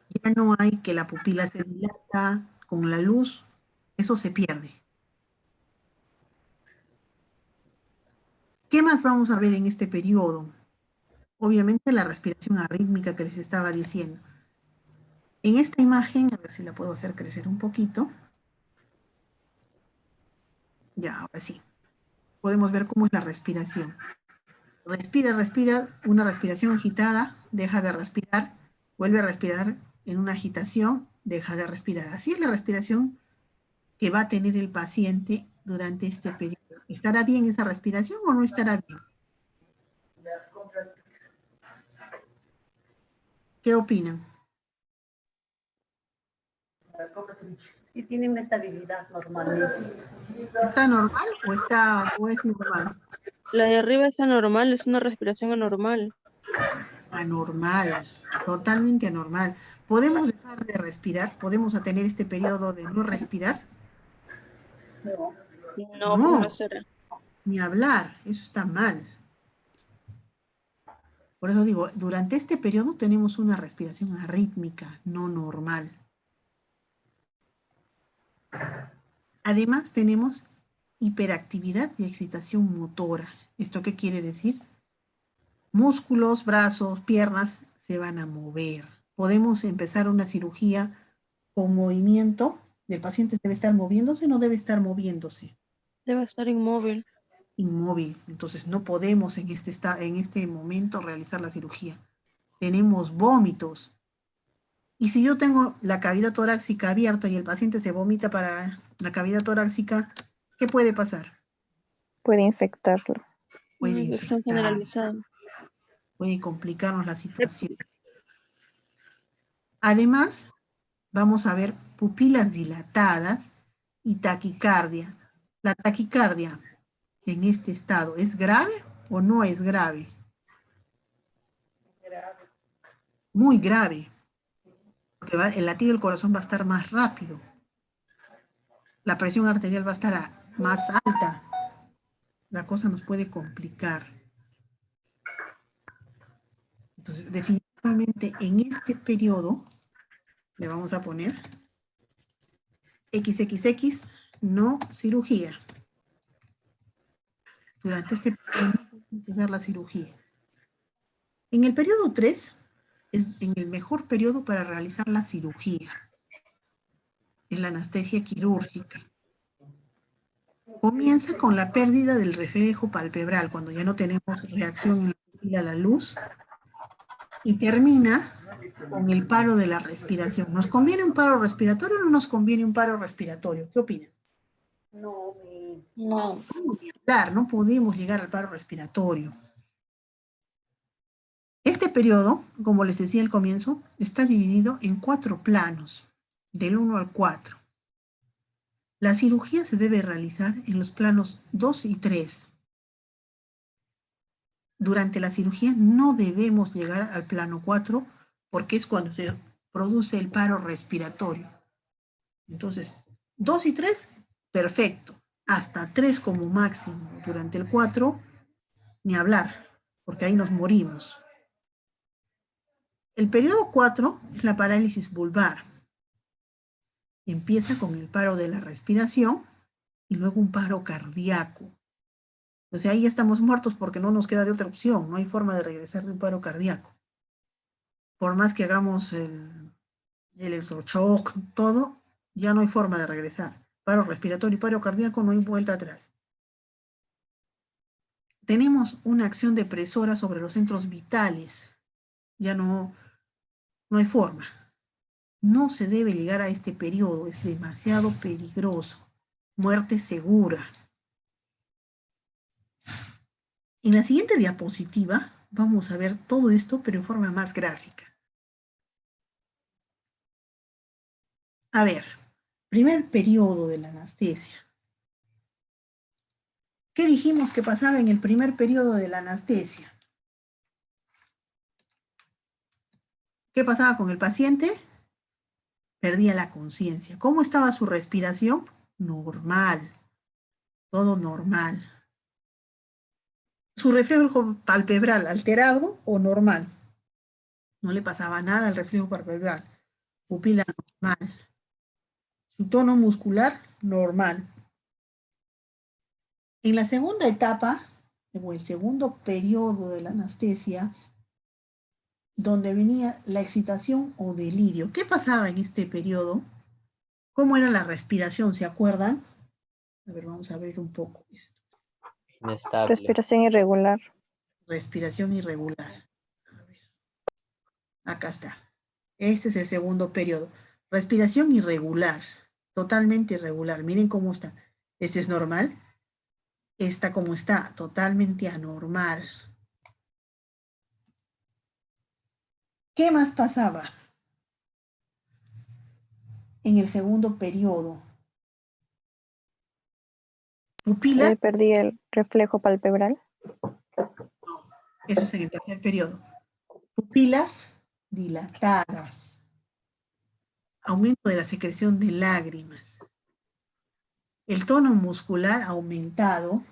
A: Ya no hay que la pupila se dilata con la luz, eso se pierde. ¿Qué más vamos a ver en este periodo? Obviamente la respiración arrítmica que les estaba diciendo. En esta imagen, a ver si la puedo hacer crecer un poquito. Ya, ahora sí. Podemos ver cómo es la respiración. Respira, respira, una respiración agitada, deja de respirar, vuelve a respirar en una agitación, deja de respirar. Así es la respiración que va a tener el paciente durante este periodo. ¿Estará bien esa respiración o no estará bien? ¿Qué opinan?
E: Sí tiene una estabilidad normal.
A: ¿Está normal o es normal?
C: La de arriba es anormal, es una respiración anormal.
A: Anormal, totalmente anormal. ¿Podemos dejar de respirar? ¿Podemos tener este periodo de no respirar?
E: No.
C: No,
A: No,
C: profesora.
A: ni hablar, eso está mal. Por eso digo, durante este periodo tenemos una respiración arrítmica, no normal. Además tenemos hiperactividad y excitación motora. ¿Esto qué quiere decir? Músculos, brazos, piernas se van a mover. Podemos empezar una cirugía con movimiento. ¿El paciente debe estar moviéndose o no debe estar moviéndose?
C: Debe estar inmóvil.
A: Inmóvil. Entonces no podemos en este momento realizar la cirugía. Tenemos vómitos. Y si yo tengo la cavidad torácica abierta y el paciente se vomita para la cavidad torácica, ¿qué puede pasar?
F: Puede infectarlo.
A: Puede
C: Una infección
A: infectar,
C: generalizada.
A: puede complicarnos la situación. Además, vamos a ver pupilas dilatadas y taquicardia. La taquicardia en este estado, ¿es grave o no es grave? Muy grave, porque el latido del corazón va a estar más rápido. La presión arterial va a estar más alta. La cosa nos puede complicar. Entonces, definitivamente en este periodo le vamos a poner XXX, no cirugía. Durante este periodo no podemos hacer la cirugía. En el periodo 3 es en el mejor periodo para realizar la cirugía. Es la anestesia quirúrgica. Comienza con la pérdida del reflejo palpebral, cuando ya no tenemos reacción en la pupila a la luz, y termina con el paro de la respiración. ¿Nos conviene un paro respiratorio o no nos conviene un paro respiratorio? ¿Qué opinan?
E: No.
C: No.
A: No podemos llegar al paro respiratorio. Este periodo, como les decía al comienzo, está dividido en 4 planos, del 1 al 4. La cirugía se debe realizar en los planos 2 y 3. Durante la cirugía no debemos llegar al plano 4 porque es cuando se produce el paro respiratorio. Entonces, 2 y 3, perfecto. Hasta 3 como máximo. Durante el 4, ni hablar, porque ahí nos morimos. El periodo 4 es la parálisis vulvar. Empieza con el paro de la respiración y luego un paro cardíaco. O sea, ahí ya estamos muertos porque no nos queda de otra opción. No hay forma de regresar de un paro cardíaco. Por más que hagamos el electroshock, todo, ya no hay forma de regresar. Paro respiratorio y paro cardíaco, no hay vuelta atrás. Tenemos una acción depresora sobre los centros vitales. Ya no hay forma. No se debe llegar a este periodo, es demasiado peligroso. Muerte segura. En la siguiente diapositiva vamos a ver todo esto, pero en forma más gráfica. A ver, primer periodo de la anestesia. ¿Qué dijimos que pasaba en el primer periodo de la anestesia? ¿Qué pasaba con el paciente? Perdía la conciencia. ¿Cómo estaba su respiración? Normal. Todo normal. ¿Su reflejo palpebral alterado o normal? No le pasaba nada al reflejo palpebral. Pupila normal. Su tono muscular normal. En la segunda etapa, o el segundo periodo de la anestesia, donde venía la excitación o delirio. ¿Qué pasaba en este periodo? ¿Cómo era la respiración? ¿Se acuerdan? A ver, vamos a ver un poco esto.
B: Inestable.
F: Respiración irregular.
A: Respiración irregular. A ver. Acá está. Este es el segundo periodo. Respiración irregular. totalmente irregular. Miren cómo está. Este es normal. Esta como está, totalmente anormal. ¿Qué más pasaba en el segundo periodo? Pupilas,
F: Perdí el reflejo palpebral.
A: eso es en el tercer periodo. Pupilas dilatadas. Aumento de la secreción de lágrimas. El tono muscular aumentado.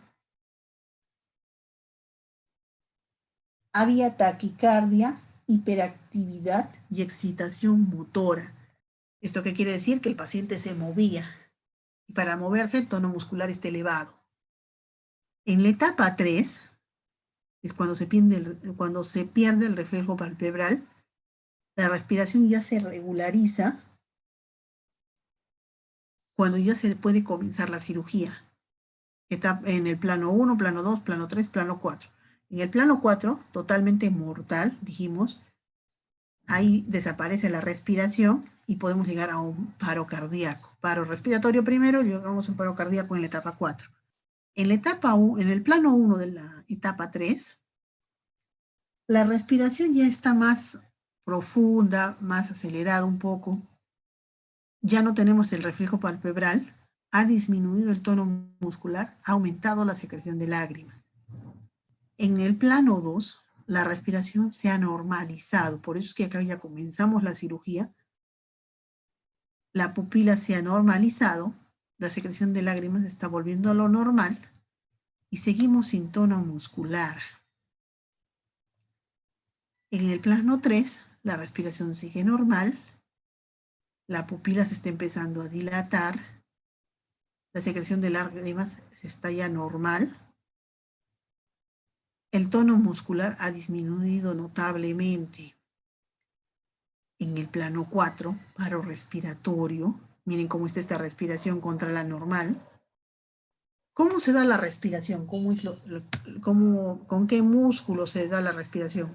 A: Había taquicardia, hiperactividad y excitación motora. ¿Esto qué quiere decir? Que el paciente se movía. Y para moverse el tono muscular está elevado. En la etapa 3, es cuando se pierde el reflejo palpebral, la respiración ya se regulariza cuando ya se puede comenzar la cirugía. En el plano 1, plano 2, plano 3, plano 4. En el plano 4, totalmente mortal, dijimos, ahí desaparece la respiración y podemos llegar a un paro cardíaco. Paro respiratorio primero y llegamos a un paro cardíaco en la etapa 4. En el plano 1 de la etapa 3, la respiración ya está más profunda, más acelerada un poco. Ya no tenemos el reflejo palpebral, ha disminuido el tono muscular, ha aumentado la secreción de lágrimas. En el plano 2, la respiración se ha normalizado, por eso es que acá ya comenzamos la cirugía. La pupila se ha normalizado, la secreción de lágrimas está volviendo a lo normal y seguimos sin tono muscular. En el plano 3, la respiración sigue normal, la pupila se está empezando a dilatar, la secreción de lágrimas está ya normal, el tono muscular ha disminuido notablemente. En el plano 4, paro respiratorio, miren cómo está esta respiración contra la normal. ¿Cómo se da la respiración? ¿Con qué músculo se da la respiración?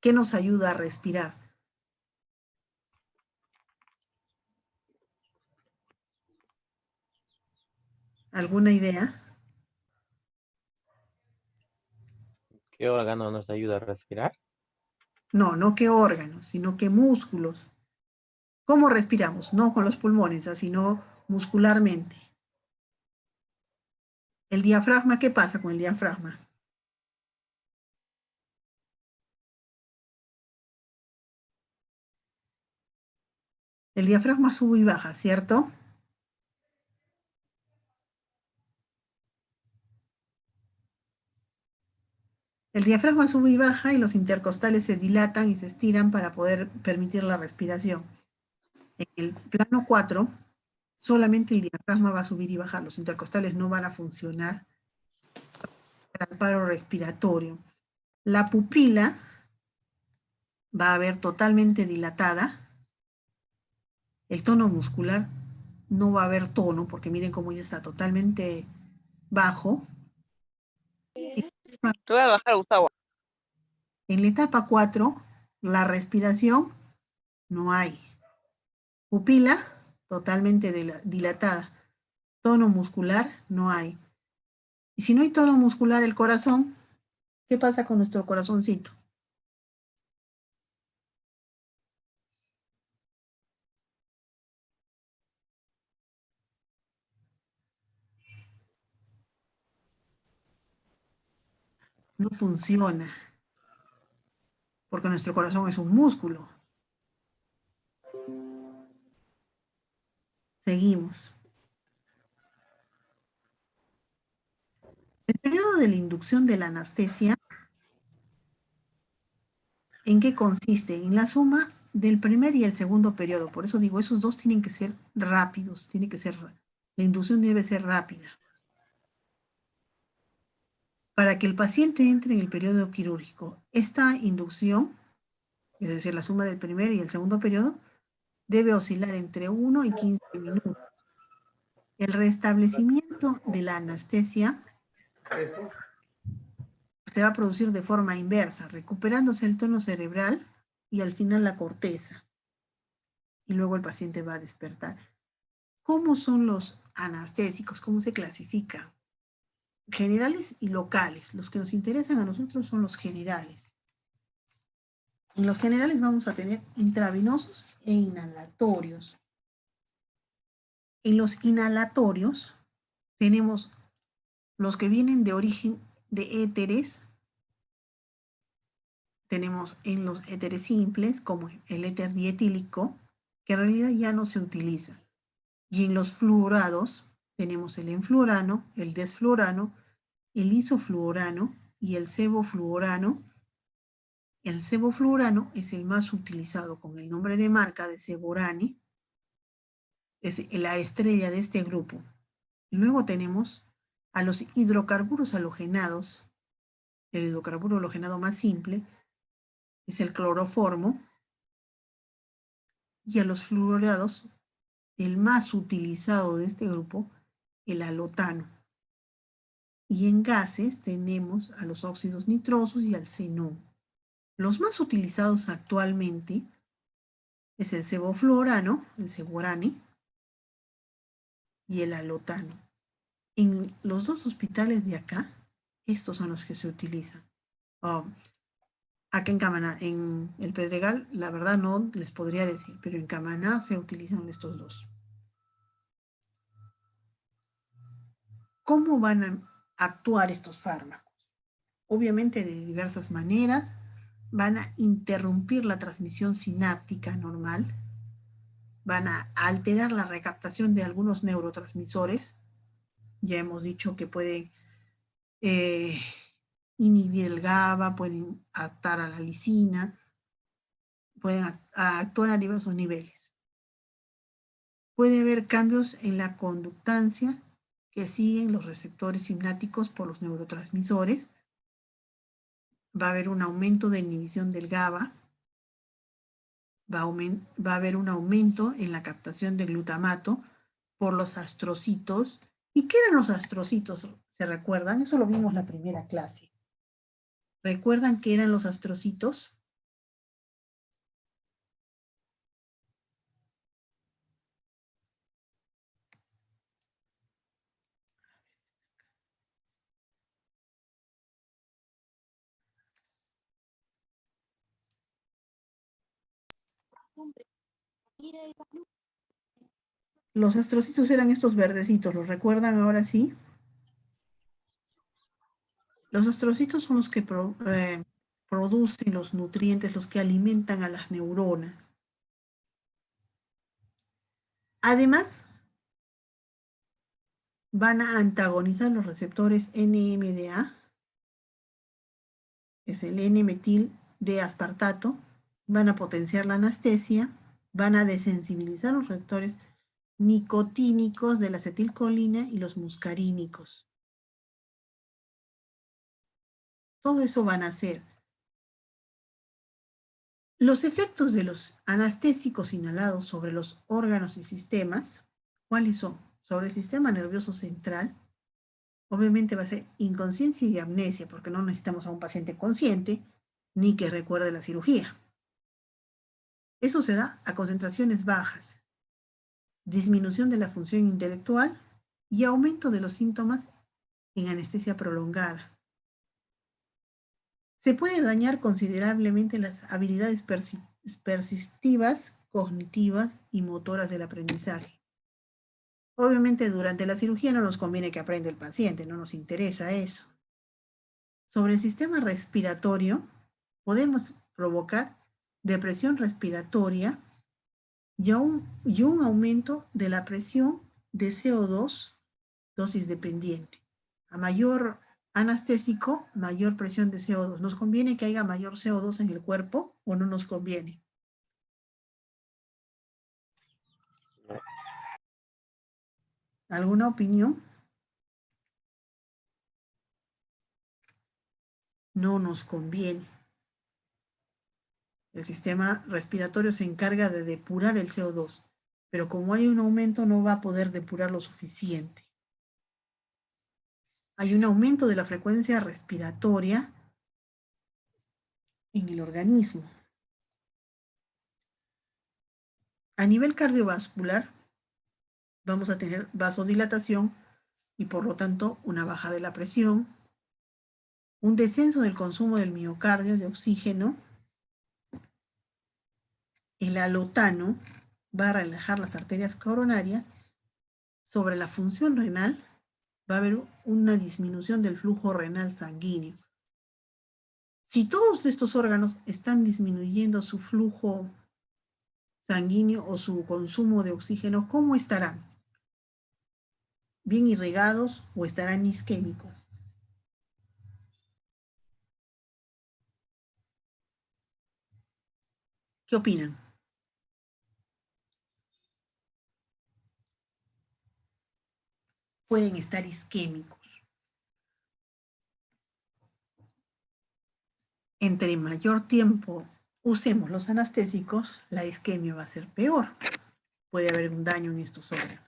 A: ¿Qué nos ayuda a respirar? ¿Alguna idea?
B: ¿Qué órgano nos ayuda a respirar?
A: No, no qué órganos, sino qué músculos. ¿Cómo respiramos? No con los pulmones, sino muscularmente. El diafragma, ¿qué pasa con el diafragma? El diafragma sube y baja, ¿cierto? El diafragma sube y baja y los intercostales se dilatan y se estiran para poder permitir la respiración. En el plano 4, solamente el diafragma va a subir y bajar. Los intercostales no van a funcionar para el paro respiratorio. La pupila va a ver totalmente dilatada. El tono muscular no va a haber tono, porque miren cómo ya está totalmente bajo.
G: Te voy a bajar, Gustavo.
A: En la etapa 4, la respiración no hay. Pupila totalmente dilatada. Tono muscular no hay. Y si no hay tono muscular, el corazón, ¿qué pasa con nuestro corazoncito? No funciona, porque nuestro corazón es un músculo. Seguimos. El periodo de la inducción de la anestesia, ¿en qué consiste? En la suma del primer y el segundo periodo. Por eso digo, esos dos tienen que ser rápidos, la inducción debe ser rápida. Para que el paciente entre en el periodo quirúrgico, esta inducción, es decir, la suma del primer y el segundo periodo, debe oscilar entre 1 y 15 minutos. El restablecimiento de la anestesia se va a producir de forma inversa, recuperándose el tono cerebral y al final la corteza. y luego el paciente va a despertar. ¿Cómo son los anestésicos? ¿Cómo se clasifican? Generales y locales. Los que nos interesan a nosotros son los generales. En los generales vamos a tener intravenosos e inhalatorios. En los inhalatorios tenemos los que vienen de origen de éteres. Tenemos en los éteres simples, como el éter dietílico, que en realidad ya no se utiliza. Y en los fluorados tenemos el enfluorano, el desfluorano, el isofluorano y el sevofluorano. El sevofluorano es el más utilizado con el nombre de marca de Seborane. Es la estrella de este grupo. Luego tenemos a los hidrocarburos halogenados. El hidrocarburo halogenado más simple es el cloroformo. Y a los fluorados, el más utilizado de este grupo, el halotano. Y en gases tenemos a los óxidos nitrosos y al xenón. Los más utilizados actualmente es el sevofluorano, el seborane, y el halotano. En los dos hospitales de acá, estos son los que se utilizan. Acá en Camaná, en el Pedregal, la verdad no les podría decir, pero en Camaná se utilizan estos dos. ¿Cómo van a actuar estos fármacos? Obviamente de diversas maneras. Van a interrumpir la transmisión sináptica normal. Van a alterar la recaptación de algunos neurotransmisores. Ya hemos dicho que pueden inhibir el GABA, pueden actuar a la lisina, pueden actuar a diversos niveles. Puede haber cambios en la conductancia que siguen los receptores sinápticos por los neurotransmisores. Va a haber un aumento de inhibición del GABA. Va a haber un aumento en la captación de glutamato por los astrocitos. ¿Y qué eran los astrocitos? ¿Se recuerdan? Eso lo vimos en la primera clase. ¿Recuerdan qué eran los astrocitos? Los astrocitos eran estos verdecitos, ¿los recuerdan ahora sí? Los astrocitos son los que producen los nutrientes, los que alimentan a las neuronas. Además, van a antagonizar los receptores NMDA, es el N-metil de aspartato, van a potenciar la anestesia, van a desensibilizar los receptores nicotínicos de la acetilcolina y los muscarínicos. Todo eso van a hacer. Los efectos de los anestésicos inhalados sobre los órganos y sistemas, ¿cuáles son? Sobre el sistema nervioso central, obviamente va a ser inconsciencia y amnesia, porque no necesitamos a un paciente consciente ni que recuerde la cirugía. Eso se da a concentraciones bajas, disminución de la función intelectual y aumento de los síntomas en anestesia prolongada. Se puede dañar considerablemente las habilidades persistivas, cognitivas y motoras del aprendizaje. Obviamente durante la cirugía no nos conviene que aprenda el paciente, no nos interesa eso. Sobre el sistema respiratorio, podemos provocar depresión respiratoria y un aumento de la presión de CO2, dosis dependiente. A mayor anestésico, mayor presión de CO2. ¿Nos conviene que haya mayor CO2 en el cuerpo o no nos conviene? ¿Alguna opinión? No nos conviene. El sistema respiratorio se encarga de depurar el CO2, pero como hay un aumento no va a poder depurar lo suficiente. Hay un aumento de la frecuencia respiratoria en el organismo. A nivel cardiovascular, vamos a tener vasodilatación y por lo tanto una baja de la presión, un descenso del consumo del miocardio de oxígeno. El alotano va a relajar las arterias coronarias. Sobre la función renal, va a haber una disminución del flujo renal sanguíneo. Si todos estos órganos están disminuyendo su flujo sanguíneo o su consumo de oxígeno, ¿cómo estarán? ¿Bien irrigados o estarán isquémicos? ¿Qué opinan? Pueden estar isquémicos. Entre mayor tiempo usemos los anestésicos, la isquemia va a ser peor. Puede haber un daño en estos órganos.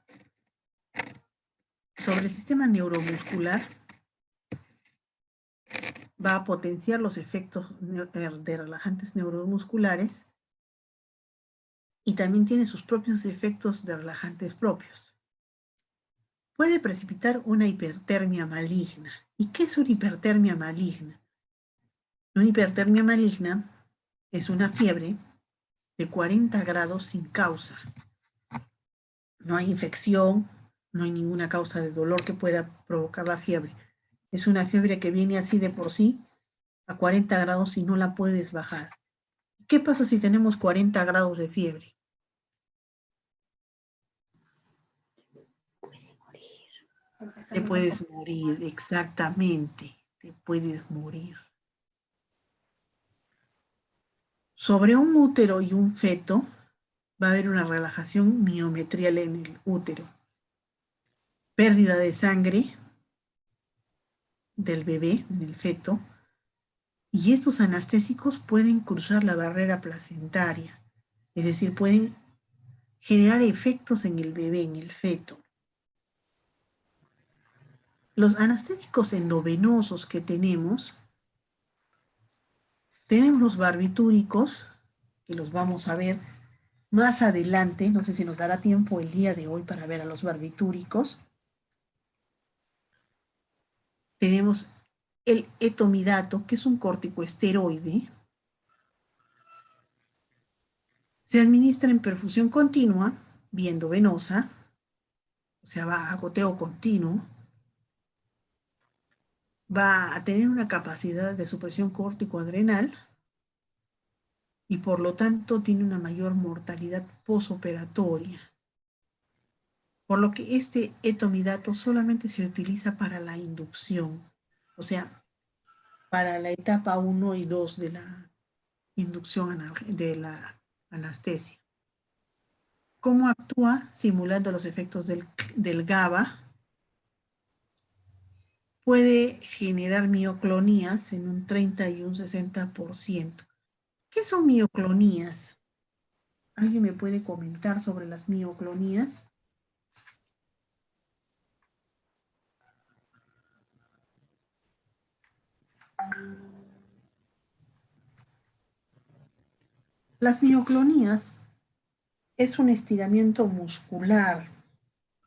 A: Sobre el sistema neuromuscular, va a potenciar los efectos de relajantes neuromusculares y también tiene sus propios efectos de relajantes propios. Puede precipitar una hipertermia maligna. ¿Y qué es una hipertermia maligna? Una hipertermia maligna es una fiebre de 40 grados sin causa. No hay infección, no hay ninguna causa de dolor que pueda provocar la fiebre. Es una fiebre que viene así de por sí a 40 grados y no la puedes bajar. ¿Qué pasa si tenemos 40 grados de fiebre? Te puedes morir, exactamente, te puedes morir. Sobre un útero y un feto va a haber una relajación miometrial en el útero. Pérdida de sangre del bebé, en el feto, y estos anestésicos pueden cruzar la barrera placentaria, es decir, pueden generar efectos en el bebé, en el feto. Los anestésicos endovenosos que tenemos los barbitúricos, que los vamos a ver más adelante, no sé si nos dará tiempo el día de hoy para ver a los barbitúricos. Tenemos el etomidato, que es un corticoesteroide. Se administra en perfusión continua, vía endovenosa, o sea, va a goteo continuo. Va a tener una capacidad de supresión córtico-adrenal y por lo tanto tiene una mayor mortalidad posoperatoria. Por lo que este etomidato solamente se utiliza para la inducción, o sea, para la etapa 1 y 2 de la inducción de la anestesia. ¿Cómo actúa? Simulando los efectos del GABA. Puede generar mioclonías en un 30 y un 60%. ¿Qué son mioclonías? ¿Alguien me puede comentar sobre las mioclonías? Las mioclonías es un estiramiento muscular,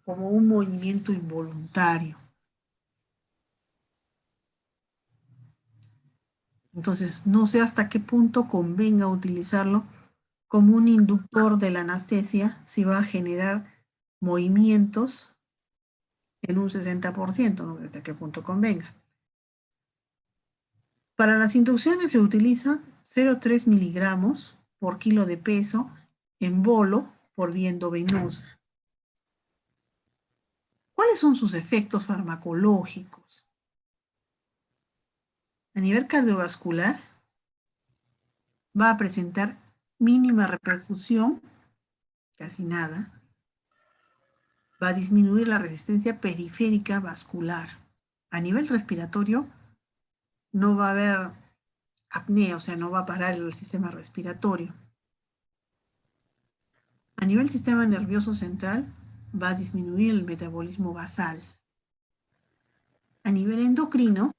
A: como un movimiento involuntario. Entonces, no sé hasta qué punto convenga utilizarlo como un inductor de la anestesia si va a generar movimientos en un 60%, no sé hasta qué punto convenga. Para las inducciones se utiliza 0,3 miligramos por kilo de peso en bolo por vía endovenosa. ¿Cuáles son sus efectos farmacológicos? A nivel cardiovascular, va a presentar mínima repercusión, casi nada. Va a disminuir la resistencia periférica vascular. A nivel respiratorio, no va a haber apnea, o sea, no va a parar el sistema respiratorio. A nivel sistema nervioso central, va a disminuir el metabolismo basal. A nivel endocrino,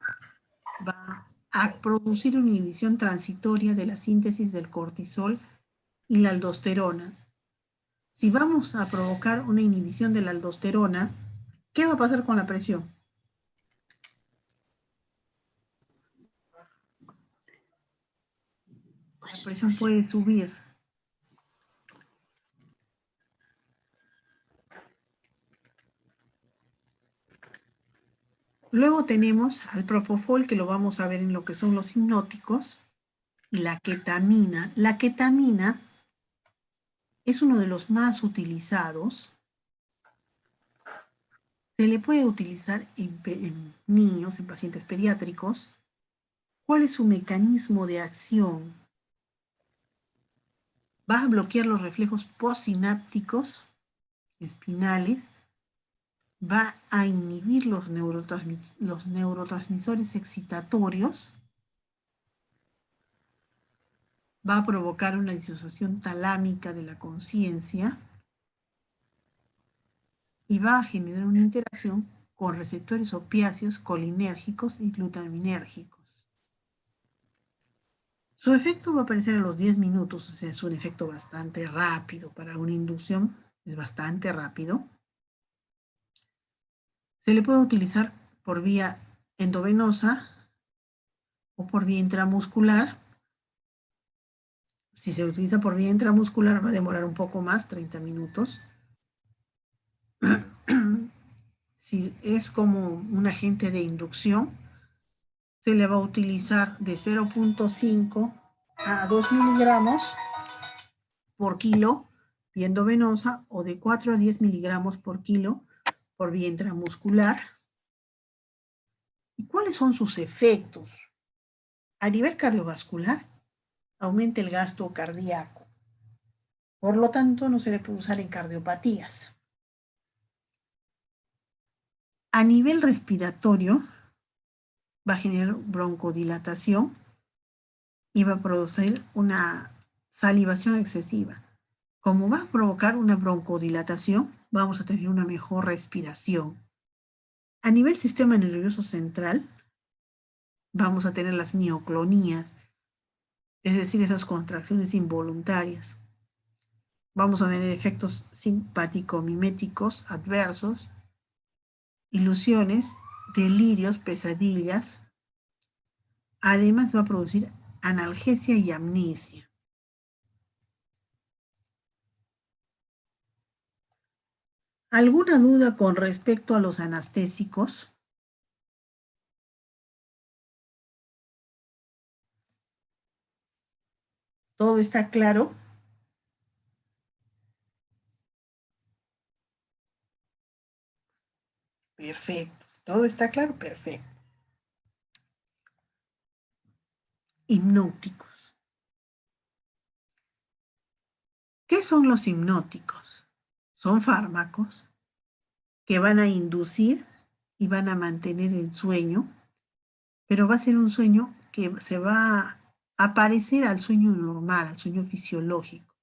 A: va a producir una inhibición transitoria de la síntesis del cortisol y la aldosterona. Si vamos a provocar una inhibición de la aldosterona, ¿qué va a pasar con la presión? La presión puede subir. Luego tenemos al propofol, que lo vamos a ver en lo que son los hipnóticos, y la ketamina. La ketamina es uno de los más utilizados. Se le puede utilizar en niños, en pacientes pediátricos. ¿Cuál es su mecanismo de acción? Va a bloquear los reflejos postsinápticos espinales, va a inhibir los neurotransmisores excitatorios, va a provocar una disociación talámica de la conciencia y va a generar una interacción con receptores opiáceos colinérgicos y glutaminérgicos. Su efecto va a aparecer a los 10 minutos, o sea, es un efecto bastante rápido para una inducción, es bastante rápido. Se le puede utilizar por vía endovenosa o por vía intramuscular. Si se utiliza por vía intramuscular va a demorar un poco más, 30 minutos. Si es como un agente de inducción, se le va a utilizar de 0.5 a 2 miligramos por kilo vía endovenosa o de 4 a 10 miligramos por kilo por vía intramuscular. ¿Y cuáles son sus efectos? A nivel cardiovascular, aumenta el gasto cardíaco. Por lo tanto, no se le puede usar en cardiopatías. A nivel respiratorio, va a generar broncodilatación y va a producir una salivación excesiva. Como va a provocar una broncodilatación, vamos a tener una mejor respiración. A nivel sistema nervioso central, vamos a tener las mioclonías, es decir, esas contracciones involuntarias. Vamos a tener efectos simpático-miméticos adversos, ilusiones, delirios, pesadillas. Además va a producir analgesia y amnesia. ¿Alguna duda con respecto a los anestésicos? ¿Todo está claro? Perfecto. ¿Todo está claro? Perfecto. Hipnóticos. ¿Qué son los hipnóticos? Son fármacos que van a inducir y van a mantener el sueño, pero va a ser un sueño que se va a parecer al sueño normal, al sueño fisiológico.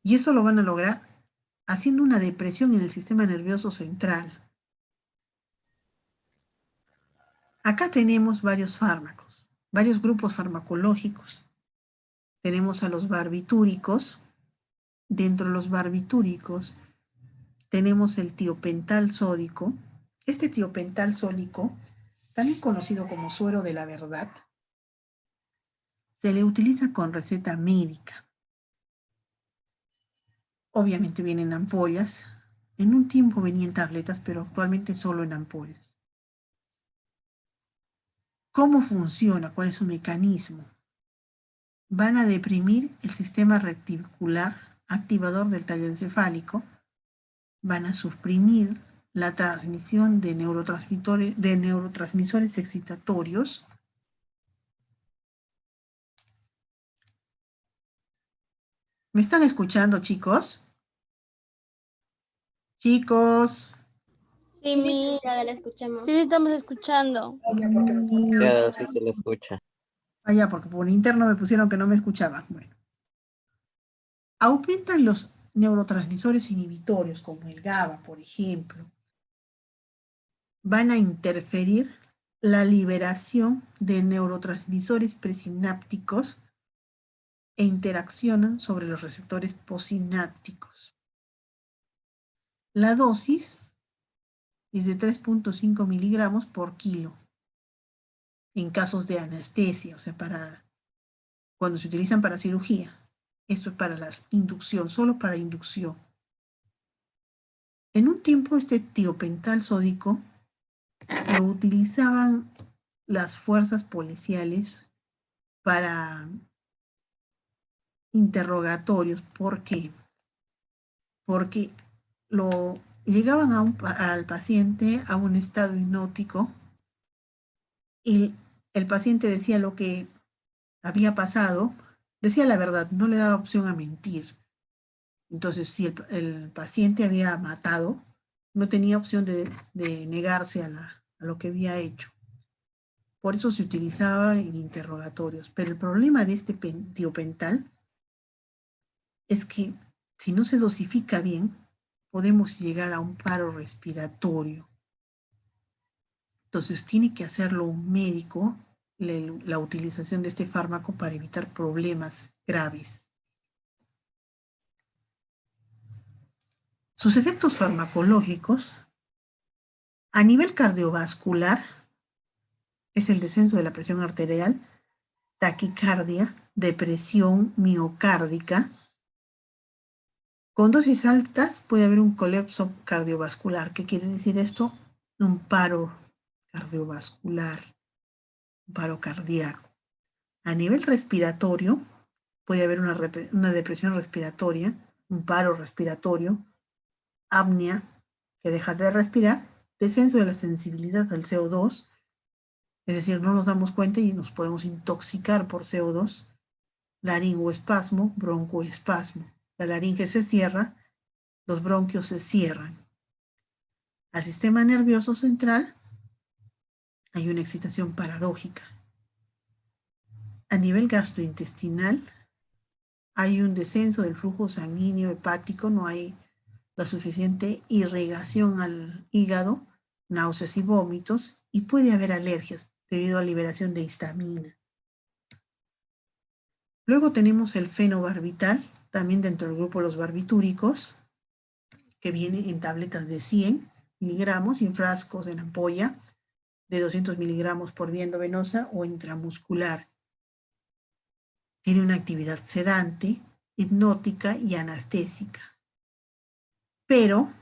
A: Y eso lo van a lograr haciendo una depresión en el sistema nervioso central. Acá tenemos varios fármacos, varios grupos farmacológicos. Tenemos a los barbitúricos. Dentro de los barbitúricos tenemos el tiopental sódico. Este tiopental sódico, también conocido como suero de la verdad, se le utiliza con receta médica. Obviamente vienen ampollas. En un tiempo venían tabletas, pero actualmente solo en ampollas. ¿Cómo funciona? ¿Cuál es su mecanismo? Van a deprimir el sistema reticular activador del tallo encefálico, van a suprimir la transmisión de neurotransmisores excitatorios. ¿Me están escuchando, chicos? Chicos.
D: Sí, mi la escuchamos.
G: Sí, estamos escuchando.
B: Ya sí se le escucha.
A: Porque por interno me pusieron que no me escuchaban. Bueno. Aumentan los neurotransmisores inhibitorios, como el GABA, por ejemplo. Van a interferir la liberación de neurotransmisores presinápticos e interaccionan sobre los receptores postsinápticos. La dosis es de 3.5 miligramos por kilo en casos de anestesia, o sea, cuando se utilizan para cirugía. Esto es para la inducción, solo para inducción. En un tiempo este tiopental sódico lo utilizaban las fuerzas policiales para interrogatorios. ¿Por qué? Porque llegaban al paciente a un estado hipnótico y el paciente decía lo que había pasado, decía la verdad, no le daba opción a mentir. Entonces, si el paciente había matado, no tenía opción de negarse a lo que había hecho. Por eso se utilizaba en interrogatorios. Pero el problema de este tiopental es que si no se dosifica bien, podemos llegar a un paro respiratorio. Entonces tiene que hacerlo un médico, la utilización de este fármaco para evitar problemas graves. Sus efectos farmacológicos a nivel cardiovascular es el descenso de la presión arterial, taquicardia, depresión miocárdica. Con dosis altas puede haber un colapso cardiovascular. ¿Qué quiere decir esto? Un paro cardiovascular, un paro cardíaco. A nivel respiratorio puede haber una depresión respiratoria, un paro respiratorio, apnea, que deja de respirar, descenso de la sensibilidad al CO2, es decir, no nos damos cuenta y nos podemos intoxicar por CO2, laringoespasmo, broncoespasmo. La laringe se cierra, los bronquios se cierran. Al sistema nervioso central hay una excitación paradójica. A nivel gastrointestinal hay un descenso del flujo sanguíneo hepático, no hay la suficiente irrigación al hígado, náuseas y vómitos, y puede haber alergias debido a liberación de histamina. Luego tenemos el fenobarbital, también dentro del grupo de los barbitúricos, que viene en tabletas de 100 miligramos y en frascos en ampolla de 200 miligramos por vía endovenosa o intramuscular. Tiene una actividad sedante, hipnótica y anestésica. Pero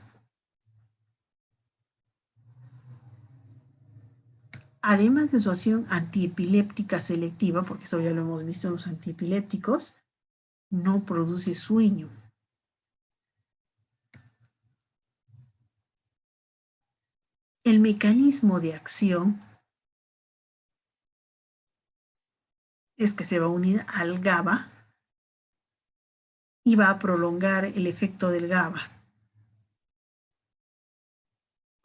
A: además de su acción antiepiléptica selectiva, porque eso ya lo hemos visto en los antiepilépticos, no produce sueño. El mecanismo de acción es que se va a unir al GABA y va a prolongar el efecto del GABA.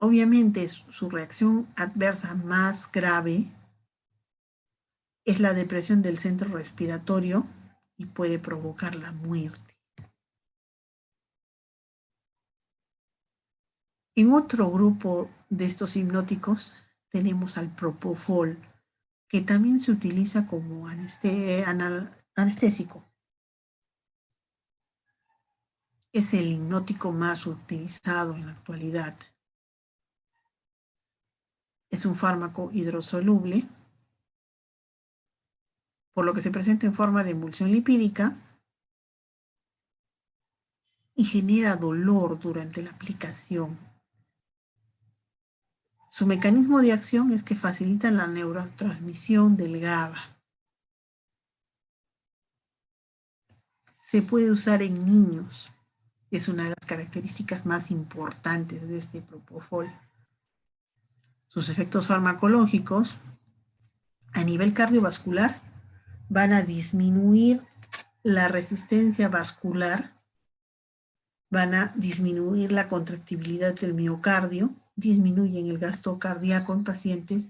A: Obviamente su reacción adversa más grave es la depresión del centro respiratorio y puede provocar la muerte. En otro grupo de estos hipnóticos tenemos al propofol, que también se utiliza como anestésico. Es el hipnótico más utilizado en la actualidad. Es un fármaco hidrosoluble, por lo que se presenta en forma de emulsión lipídica y genera dolor durante la aplicación. Su mecanismo de acción es que facilita la neurotransmisión del GABA. Se puede usar en niños. Es una de las características más importantes de este propofol. Sus efectos farmacológicos a nivel cardiovascular van a disminuir la resistencia vascular, van a disminuir la contractibilidad del miocardio, disminuyen el gasto cardíaco en pacientes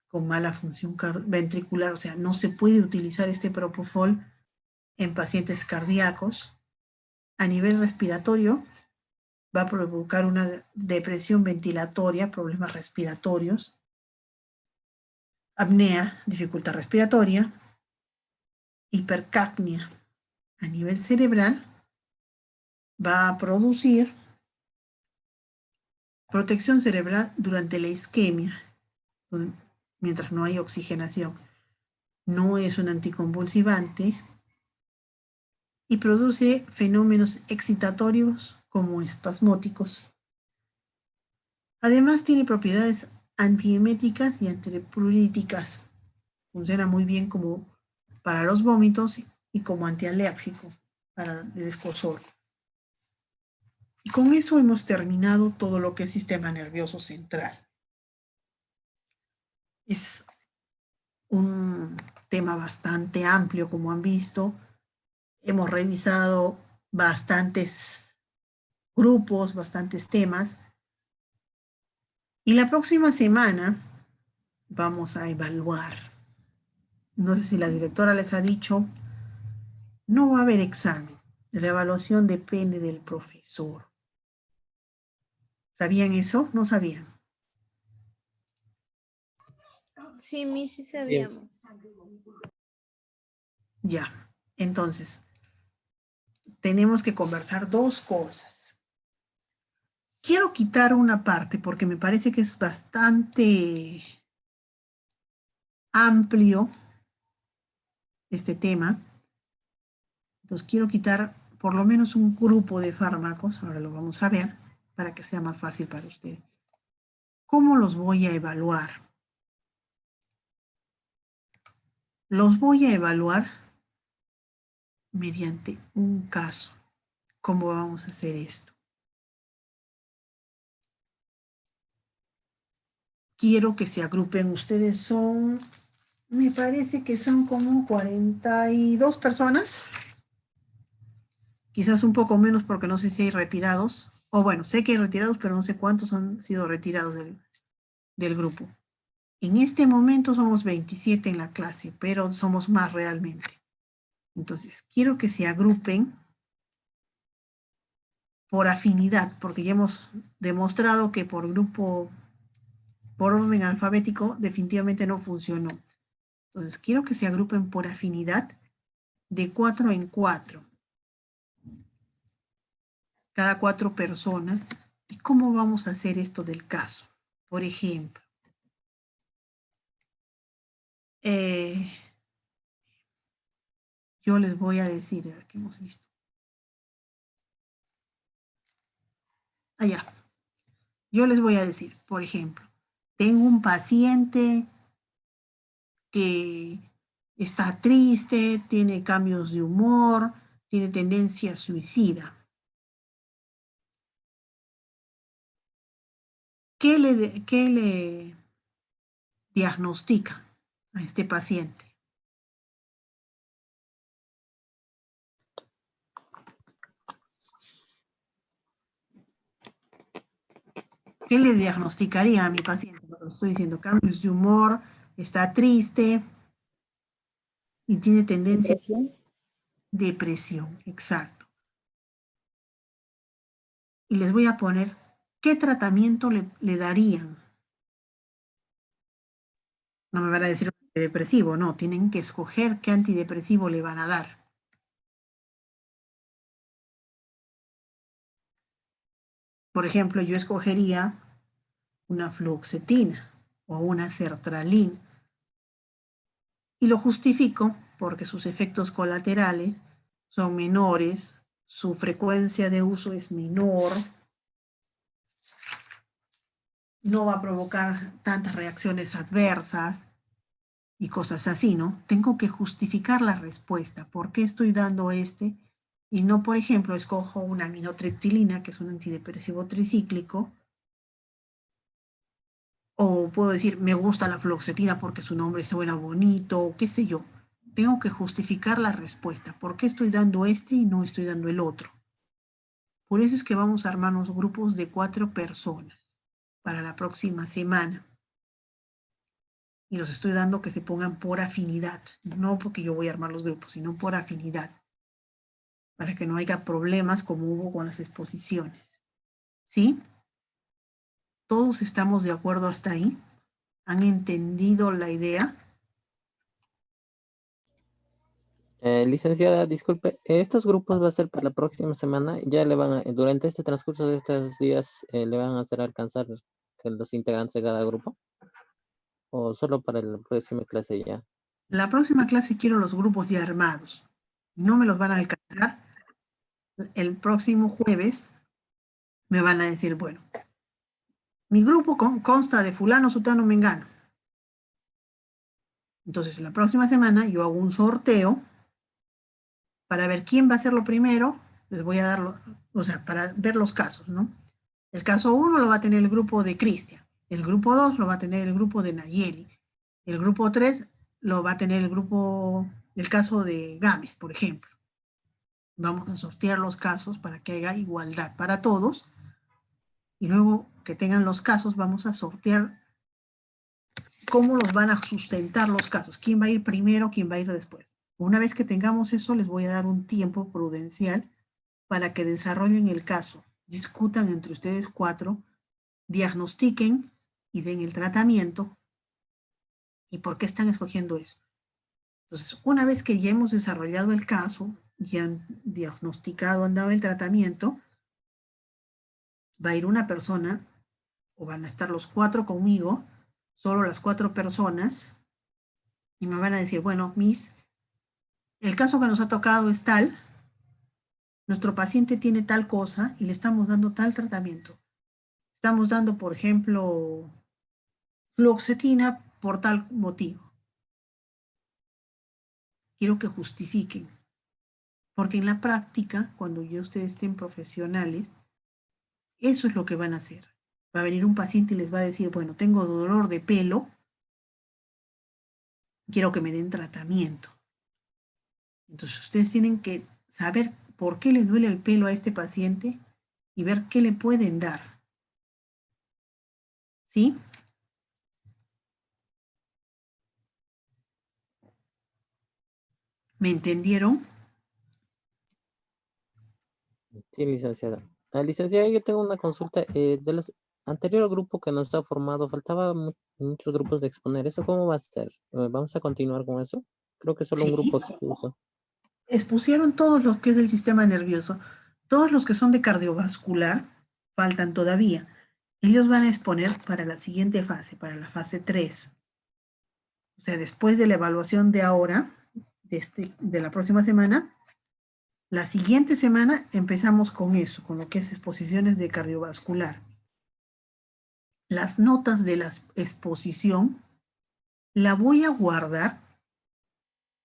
A: con mala función ventricular, o sea, no se puede utilizar este propofol en pacientes cardíacos. A nivel respiratorio, va a provocar una depresión ventilatoria, problemas respiratorios, apnea, dificultad respiratoria, hipercapnia, a nivel cerebral va a producir protección cerebral durante la isquemia, mientras no hay oxigenación. No es un anticonvulsivante y produce fenómenos excitatorios como espasmóticos. Además tiene propiedades antieméticas y antipruríticas. Funciona muy bien como para los vómitos y como antialérgico para el escozor. Y con eso hemos terminado todo lo que es sistema nervioso central. Es un tema bastante amplio, como han visto. Hemos revisado bastantes grupos, bastantes temas. Y la próxima semana vamos a evaluar. No sé si la directora les ha dicho, no va a haber examen. La evaluación depende del profesor. ¿Sabían eso? No sabían.
C: Sí, Miss, sí
B: Bien.
C: sabíamos.
A: Ya, entonces, tenemos que conversar dos cosas. Quiero quitar una parte porque me parece que es bastante amplio este tema. Entonces quiero quitar por lo menos un grupo de fármacos, ahora lo vamos a ver, para que sea más fácil para ustedes. ¿Cómo los voy a evaluar? Los voy a evaluar mediante un caso. ¿Cómo vamos a hacer esto? Quiero que se agrupen. Ustedes son, me parece que son como 42 personas. Quizás un poco menos porque no sé si hay retirados. O bueno, sé que hay retirados, pero no sé cuántos han sido retirados del grupo. En este momento somos 27 en la clase, pero somos más realmente. Entonces, quiero que se agrupen por afinidad, porque ya hemos demostrado que por grupo, por orden alfabético, definitivamente no funcionó. Entonces, quiero que se agrupen por afinidad de 4 en 4. Cada 4 personas. ¿Y cómo vamos a hacer esto del caso? Por ejemplo, yo les voy a decir, a ver qué hemos visto. Allá. Yo les voy a decir, por ejemplo, tengo un paciente que está triste, tiene cambios de humor, tiene tendencia suicida. ¿Qué le diagnostica a este paciente? ¿Qué le diagnosticaría a mi paciente? Lo estoy diciendo, cambios de humor, está triste y tiene tendencia a depresión, exacto. Y les voy a poner, ¿qué tratamiento le darían? No me van a decir antidepresivo, no, tienen que escoger qué antidepresivo le van a dar. Por ejemplo, yo escogería una fluoxetina o una sertralina. Y lo justifico porque sus efectos colaterales son menores, su frecuencia de uso es menor, no va a provocar tantas reacciones adversas y cosas así, ¿no? Tengo que justificar la respuesta. ¿Por qué estoy dando este? Y no, por ejemplo, escojo una aminotriptilina, que es un antidepresivo tricíclico, o puedo decir, me gusta la fluoxetina porque su nombre suena bonito, o qué sé yo. Tengo que justificar la respuesta. ¿Por qué estoy dando este y no estoy dando el otro? Por eso es que vamos a armar unos grupos de 4 personas para la próxima semana. Y los estoy dando que se pongan por afinidad. No porque yo voy a armar los grupos, sino por afinidad. Para que no haya problemas como hubo con las exposiciones. ¿Sí? ¿Todos estamos de acuerdo hasta ahí? ¿Han entendido la idea?
B: Licenciada, disculpe, estos grupos va a ser para la próxima semana. Ya le van a, durante este transcurso de estos días, le van a hacer alcanzar los integrantes de cada grupo. ¿O solo para la próxima clase ya?
A: La próxima clase quiero los grupos ya armados. No me los van a alcanzar. El próximo jueves me van a decir, bueno, mi grupo consta de fulano, sutano, mengano. Entonces, la próxima semana yo hago un sorteo para ver quién va a ser lo primero. Les voy a dar, o sea, para ver los casos, ¿no? El caso 1 lo va a tener el grupo de Cristian. El grupo 2 lo va a tener el grupo de Nayeli. El grupo 3 lo va a tener el caso de Gámez, por ejemplo. Vamos a sortear los casos para que haya igualdad para todos. Y luego que tengan los casos, vamos a sortear cómo los van a sustentar los casos. ¿Quién va a ir primero, quién va a ir después? Una vez que tengamos eso, les voy a dar un tiempo prudencial para que desarrollen el caso, discutan entre ustedes 4, diagnostiquen y den el tratamiento y por qué están escogiendo eso. Entonces, una vez que ya hemos desarrollado el caso, ya han diagnosticado, han dado el tratamiento, va a ir una persona, o van a estar los 4 conmigo, solo las 4 personas, y me van a decir, bueno, Miss, el caso que nos ha tocado es tal, nuestro paciente tiene tal cosa y le estamos dando tal tratamiento. Estamos dando, por ejemplo, fluoxetina por tal motivo. Quiero que justifiquen, porque en la práctica, cuando ya ustedes estén profesionales, eso es lo que van a hacer. Va a venir un paciente y les va a decir, bueno, tengo dolor de pelo, quiero que me den tratamiento. Entonces ustedes tienen que saber por qué les duele el pelo a este paciente y ver qué le pueden dar. ¿Sí? ¿Me entendieron?
B: Sí, licenciada. Licenciada, yo tengo una consulta. De los anterior grupo que nos ha formado, faltaba muchos grupos de exponer. ¿Eso cómo va a ser? ¿Vamos a continuar con eso? Creo que solo un
A: Sí.
B: grupo expuso.
A: Expusieron todos los que es del sistema nervioso. Todos los que son de cardiovascular faltan todavía. Ellos van a exponer para la siguiente fase, para la fase 3. O sea, después de la evaluación de ahora, de la próxima semana, la siguiente semana empezamos con eso, con lo que es exposiciones de cardiovascular. Las notas de la exposición la voy a guardar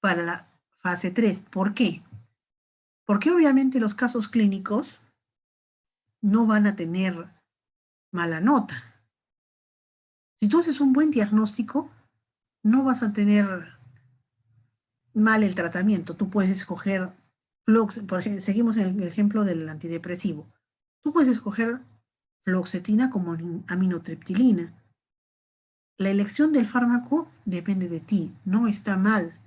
A: para la fase 3. ¿Por qué? Porque obviamente los casos clínicos no van a tener mala nota. Si tú haces un buen diagnóstico, no vas a tener mal el tratamiento. Tú puedes escoger, por ejemplo, seguimos en el ejemplo del antidepresivo. Tú puedes escoger fluoxetina como aminotriptilina. La elección del fármaco depende de ti, no está mal.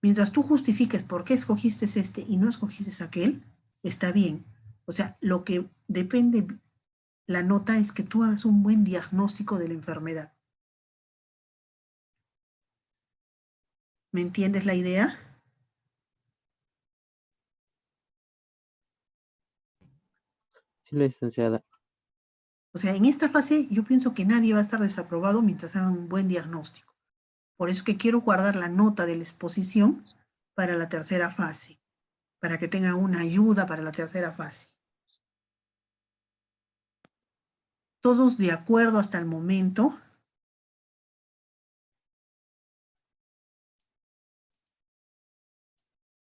A: Mientras tú justifiques por qué escogiste este y no escogiste aquel, está bien. O sea, lo que depende la nota es que tú hagas un buen diagnóstico de la enfermedad. ¿Me entiendes la idea?
B: Sí, licenciada.
A: O sea, en esta fase yo pienso que nadie va a estar desaprobado mientras hagan un buen diagnóstico. Por eso que quiero guardar la nota de la exposición para la tercera fase, para que tengan una ayuda para la tercera fase. Todos de acuerdo hasta el momento.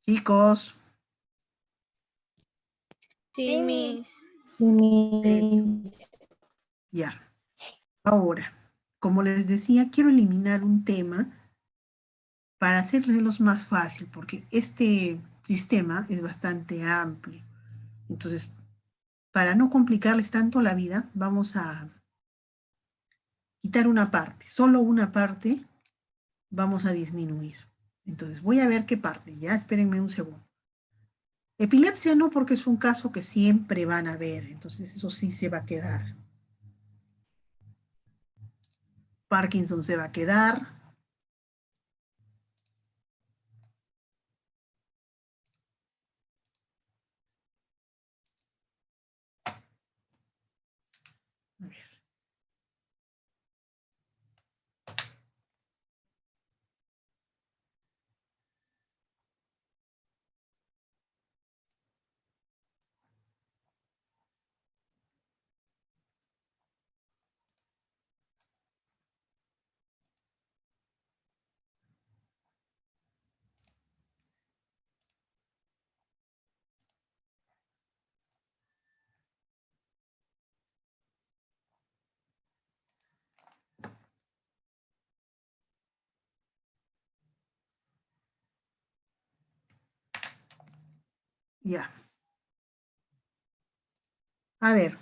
A: Chicos,
C: Sí, Miss.
F: Sí, Miss.
A: ya. Ahora, como les decía, quiero eliminar un tema para hacerlos más fácil, porque este sistema es bastante amplio. Entonces, para no complicarles tanto la vida, vamos a quitar una parte, solo una parte vamos a disminuir. Entonces, voy a ver qué parte, ya espérenme un segundo. Epilepsia no, porque es un caso que siempre van a ver, entonces eso sí se va a quedar. Parkinson se va a quedar. A ver. Ya. A ver.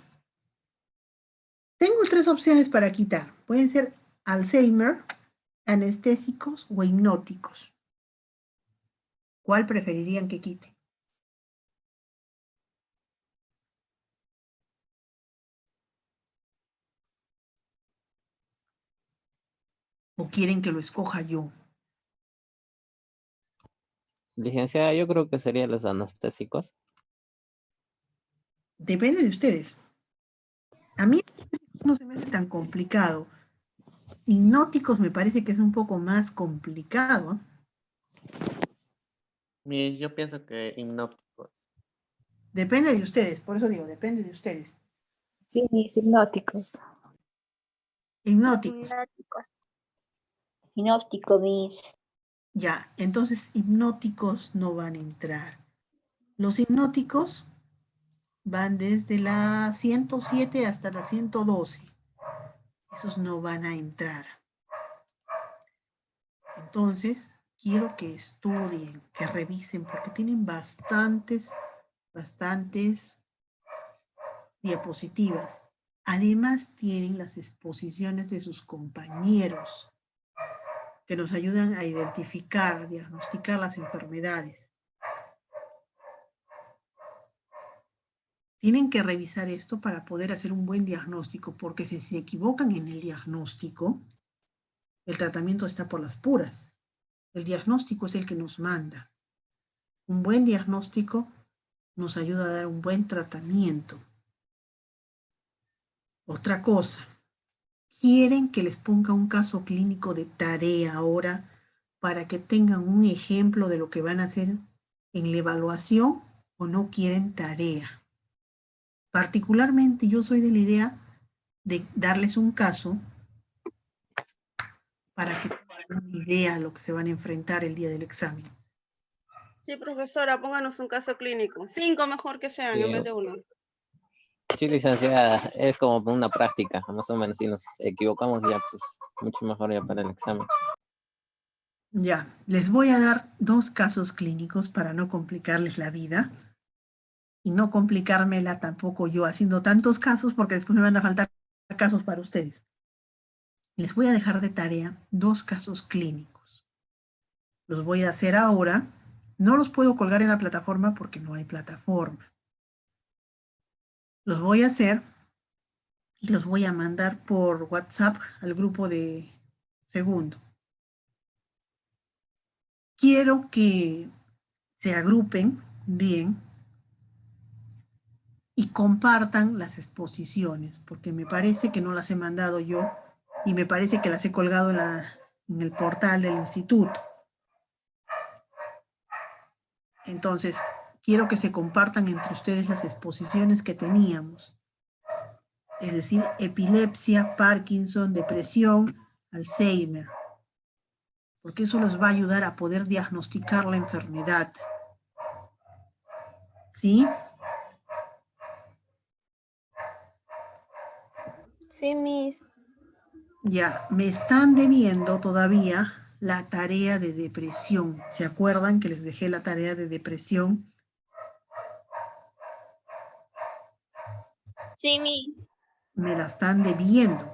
A: Tengo 3 opciones para quitar. Pueden ser Alzheimer, anestésicos o hipnóticos. ¿Cuál preferirían que quite? ¿O quieren que lo escoja yo?
B: Licenciada, yo creo que serían los anestésicos.
A: Depende de ustedes. A mí no se me hace tan complicado. Hipnóticos me parece que es un poco más complicado.
G: Yo pienso que hipnóticos.
A: Depende de ustedes, por eso digo, depende de ustedes.
F: Sí, mis hipnóticos.
A: Hipnóticos.
E: Sinóptico, mis.
A: Ya, entonces hipnóticos no van a entrar. Los hipnóticos van desde la 107 hasta la 112. Esos no van a entrar. Entonces, quiero que estudien, que revisen, porque tienen bastantes diapositivas. Además, tienen las exposiciones de sus compañeros, que nos ayudan a identificar, a diagnosticar las enfermedades. Tienen que revisar esto para poder hacer un buen diagnóstico, porque si se equivocan en el diagnóstico, el tratamiento está por las puras. El diagnóstico es el que nos manda. Un buen diagnóstico nos ayuda a dar un buen tratamiento. Otra cosa, quieren que les ponga un caso clínico de tarea ahora para que tengan un ejemplo de lo que van a hacer en la evaluación o no quieren tarea. Particularmente yo soy de la idea de darles un caso para que tengan una idea de lo que se van a enfrentar el día del examen.
C: Sí, profesora, pónganos un caso clínico. 5 mejor que sean en vez de 1.
B: Sí, licenciada, es como una práctica, más o menos. Si nos equivocamos ya, pues mucho mejor ya para el examen.
A: Ya, les voy a dar 2 casos clínicos para no complicarles la vida y no complicármela tampoco yo haciendo tantos casos porque después me van a faltar casos para ustedes. Les voy a dejar de tarea 2 casos clínicos. Los voy a hacer ahora. No los puedo colgar en la plataforma porque no hay plataforma. Los voy a hacer y los voy a mandar por WhatsApp al grupo de segundo. Quiero que se agrupen bien y compartan las exposiciones, porque me parece que no las he mandado yo y me parece que las he colgado en el portal del instituto. Entonces, quiero que se compartan entre ustedes las exposiciones que teníamos. Es decir, epilepsia, Parkinson, depresión, Alzheimer. Porque eso los va a ayudar a poder diagnosticar la enfermedad. ¿Sí?
H: Sí, mis.
A: Ya, me están debiendo todavía la tarea de depresión. ¿Se acuerdan que les dejé la tarea de depresión?
H: Sí, mis.
A: Me la están debiendo.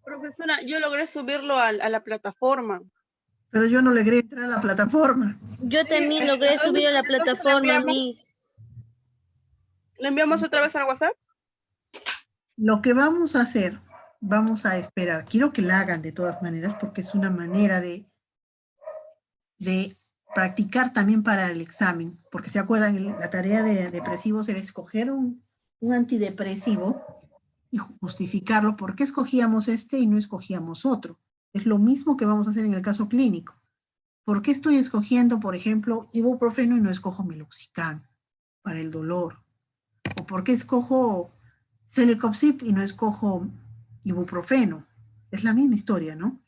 C: Profesora, yo logré subirlo a la plataforma.
A: Pero yo no logré entrar a la plataforma.
H: Yo también logré subir a la plataforma, mis.
C: ¿Le enviamos otra vez al WhatsApp?
A: Lo que vamos a hacer, vamos a esperar. Quiero que la hagan de todas maneras porque es una manera de practicar también para el examen. Porque se acuerdan, la tarea de depresivos era escoger un un antidepresivo y justificarlo por qué escogíamos este y no escogíamos otro. Es lo mismo que vamos a hacer en el caso clínico. ¿Por qué estoy escogiendo, por ejemplo, ibuprofeno y no escojo meloxicam para el dolor? ¿O por qué escojo celecoxib y no escojo ibuprofeno? Es la misma historia, ¿no?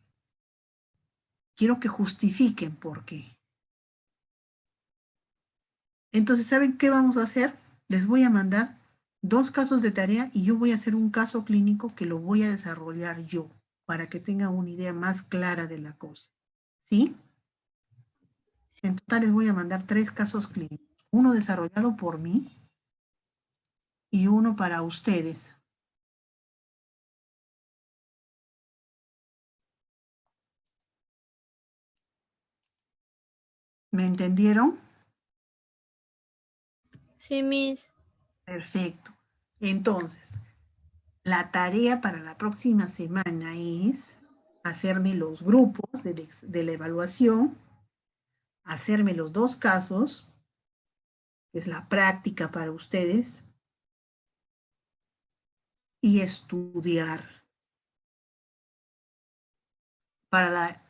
A: Quiero que justifiquen por qué. Entonces, ¿saben qué vamos a hacer? Les voy a mandar 2 casos de tarea y yo voy a hacer un caso clínico que lo voy a desarrollar yo para que tengan una idea más clara de la cosa. ¿Sí? En total les voy a mandar 3 casos clínicos. Uno desarrollado por mí y uno para ustedes. ¿Me entendieron?
H: Sí, Miss.
A: Perfecto. Entonces, la tarea para la próxima semana es hacerme los grupos de la evaluación, hacerme los 2 casos, que es la práctica para ustedes, y estudiar. Para la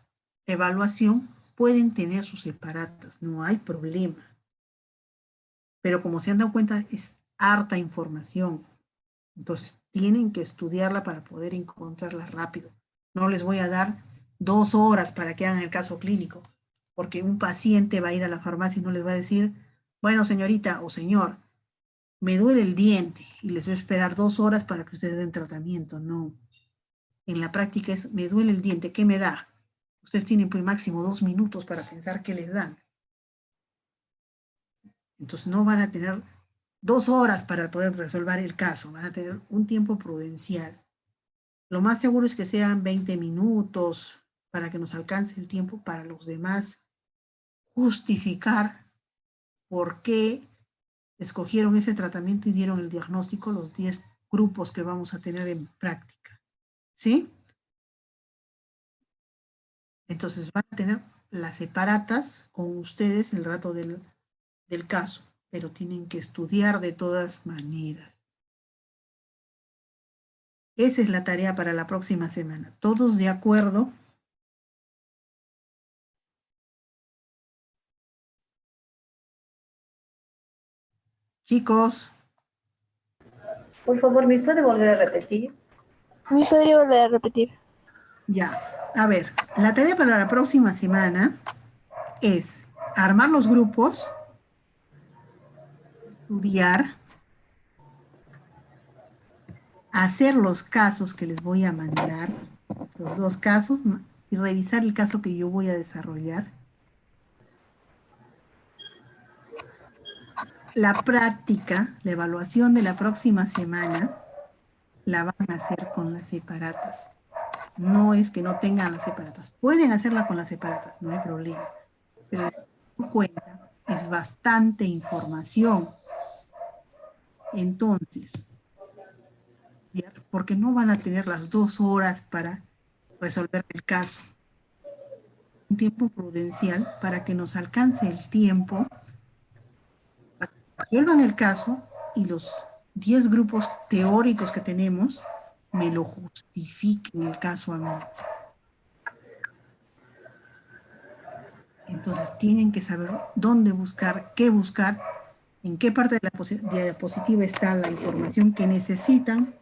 A: evaluación pueden tener sus separatas, no hay problema. Pero como se han dado cuenta, es harta información. Entonces, tienen que estudiarla para poder encontrarla rápido. No les voy a dar 2 horas para que hagan el caso clínico, porque un paciente va a ir a la farmacia y no les va a decir, bueno, señorita o señor, me duele el diente y les voy a esperar 2 horas para que ustedes den tratamiento. No. En la práctica es, me duele el diente, ¿qué me da? Ustedes tienen pues máximo 2 minutos para pensar qué les dan. Entonces no van a tener 2 horas para poder resolver el caso, van a tener un tiempo prudencial. Lo más seguro es que sean 20 minutos para que nos alcance el tiempo para los demás justificar por qué escogieron ese tratamiento y dieron el diagnóstico los 10 grupos que vamos a tener en práctica. ¿Sí? Entonces van a tener las separatas con ustedes el rato del caso, pero tienen que estudiar de todas maneras. Esa es la tarea para la próxima semana. ¿Todos de acuerdo? Chicos.
E: Por favor, ¿me puede volver a repetir?
H: ¿Me podría volver a repetir?
A: Ya. A ver, la tarea para la próxima semana es armar los grupos, estudiar, hacer los casos que les voy a mandar, los 2 casos, y revisar el caso que yo voy a desarrollar. La práctica, la evaluación de la próxima semana, la van a hacer con las separatas. No es que no tengan las separatas. Pueden hacerla con las separatas, no hay problema. Pero en cuenta, es bastante información. Entonces, porque no van a tener las 2 horas para resolver el caso. Un tiempo prudencial para que nos alcance el tiempo para que resuelvan el caso y los 10 grupos teóricos que tenemos me lo justifiquen el caso a mí. Entonces tienen que saber dónde buscar, en qué parte de la diapositiva está la información que necesitan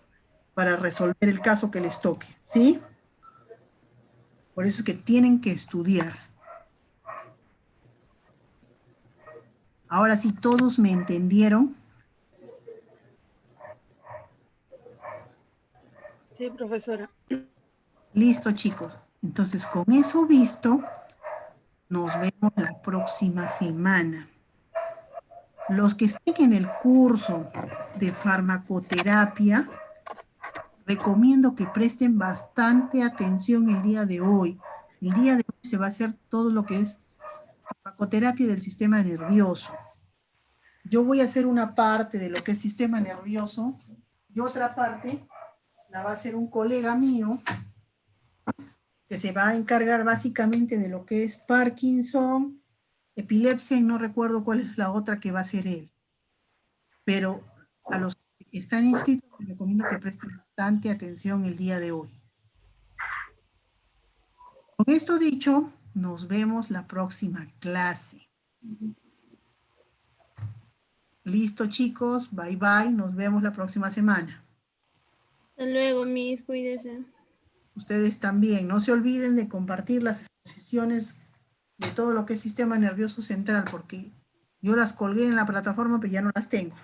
A: para resolver el caso que les toque, ¿sí? Por eso es que tienen que estudiar. Ahora sí, todos me entendieron.
C: Sí, profesora.
A: Listo, chicos. Entonces, con eso visto, nos vemos la próxima semana. Los que estén en el curso de farmacoterapia, recomiendo que presten bastante atención el día de hoy. El día de hoy se va a hacer todo lo que es farmacoterapia del sistema nervioso. Yo voy a hacer una parte de lo que es sistema nervioso y otra parte la va a hacer un colega mío que se va a encargar básicamente de lo que es Parkinson, epilepsia y no recuerdo cuál es la otra que va a hacer él. Pero a los que están inscritos, les recomiendo que presten bastante atención el día de hoy. Con esto dicho, nos vemos la próxima clase. Listo, chicos. Bye, bye. Nos vemos la próxima semana.
H: Hasta luego, Miss, cuídese.
A: Ustedes también. No se olviden de compartir las exposiciones de todo lo que es sistema nervioso central, porque yo las colgué en la plataforma, pero ya no las tengo.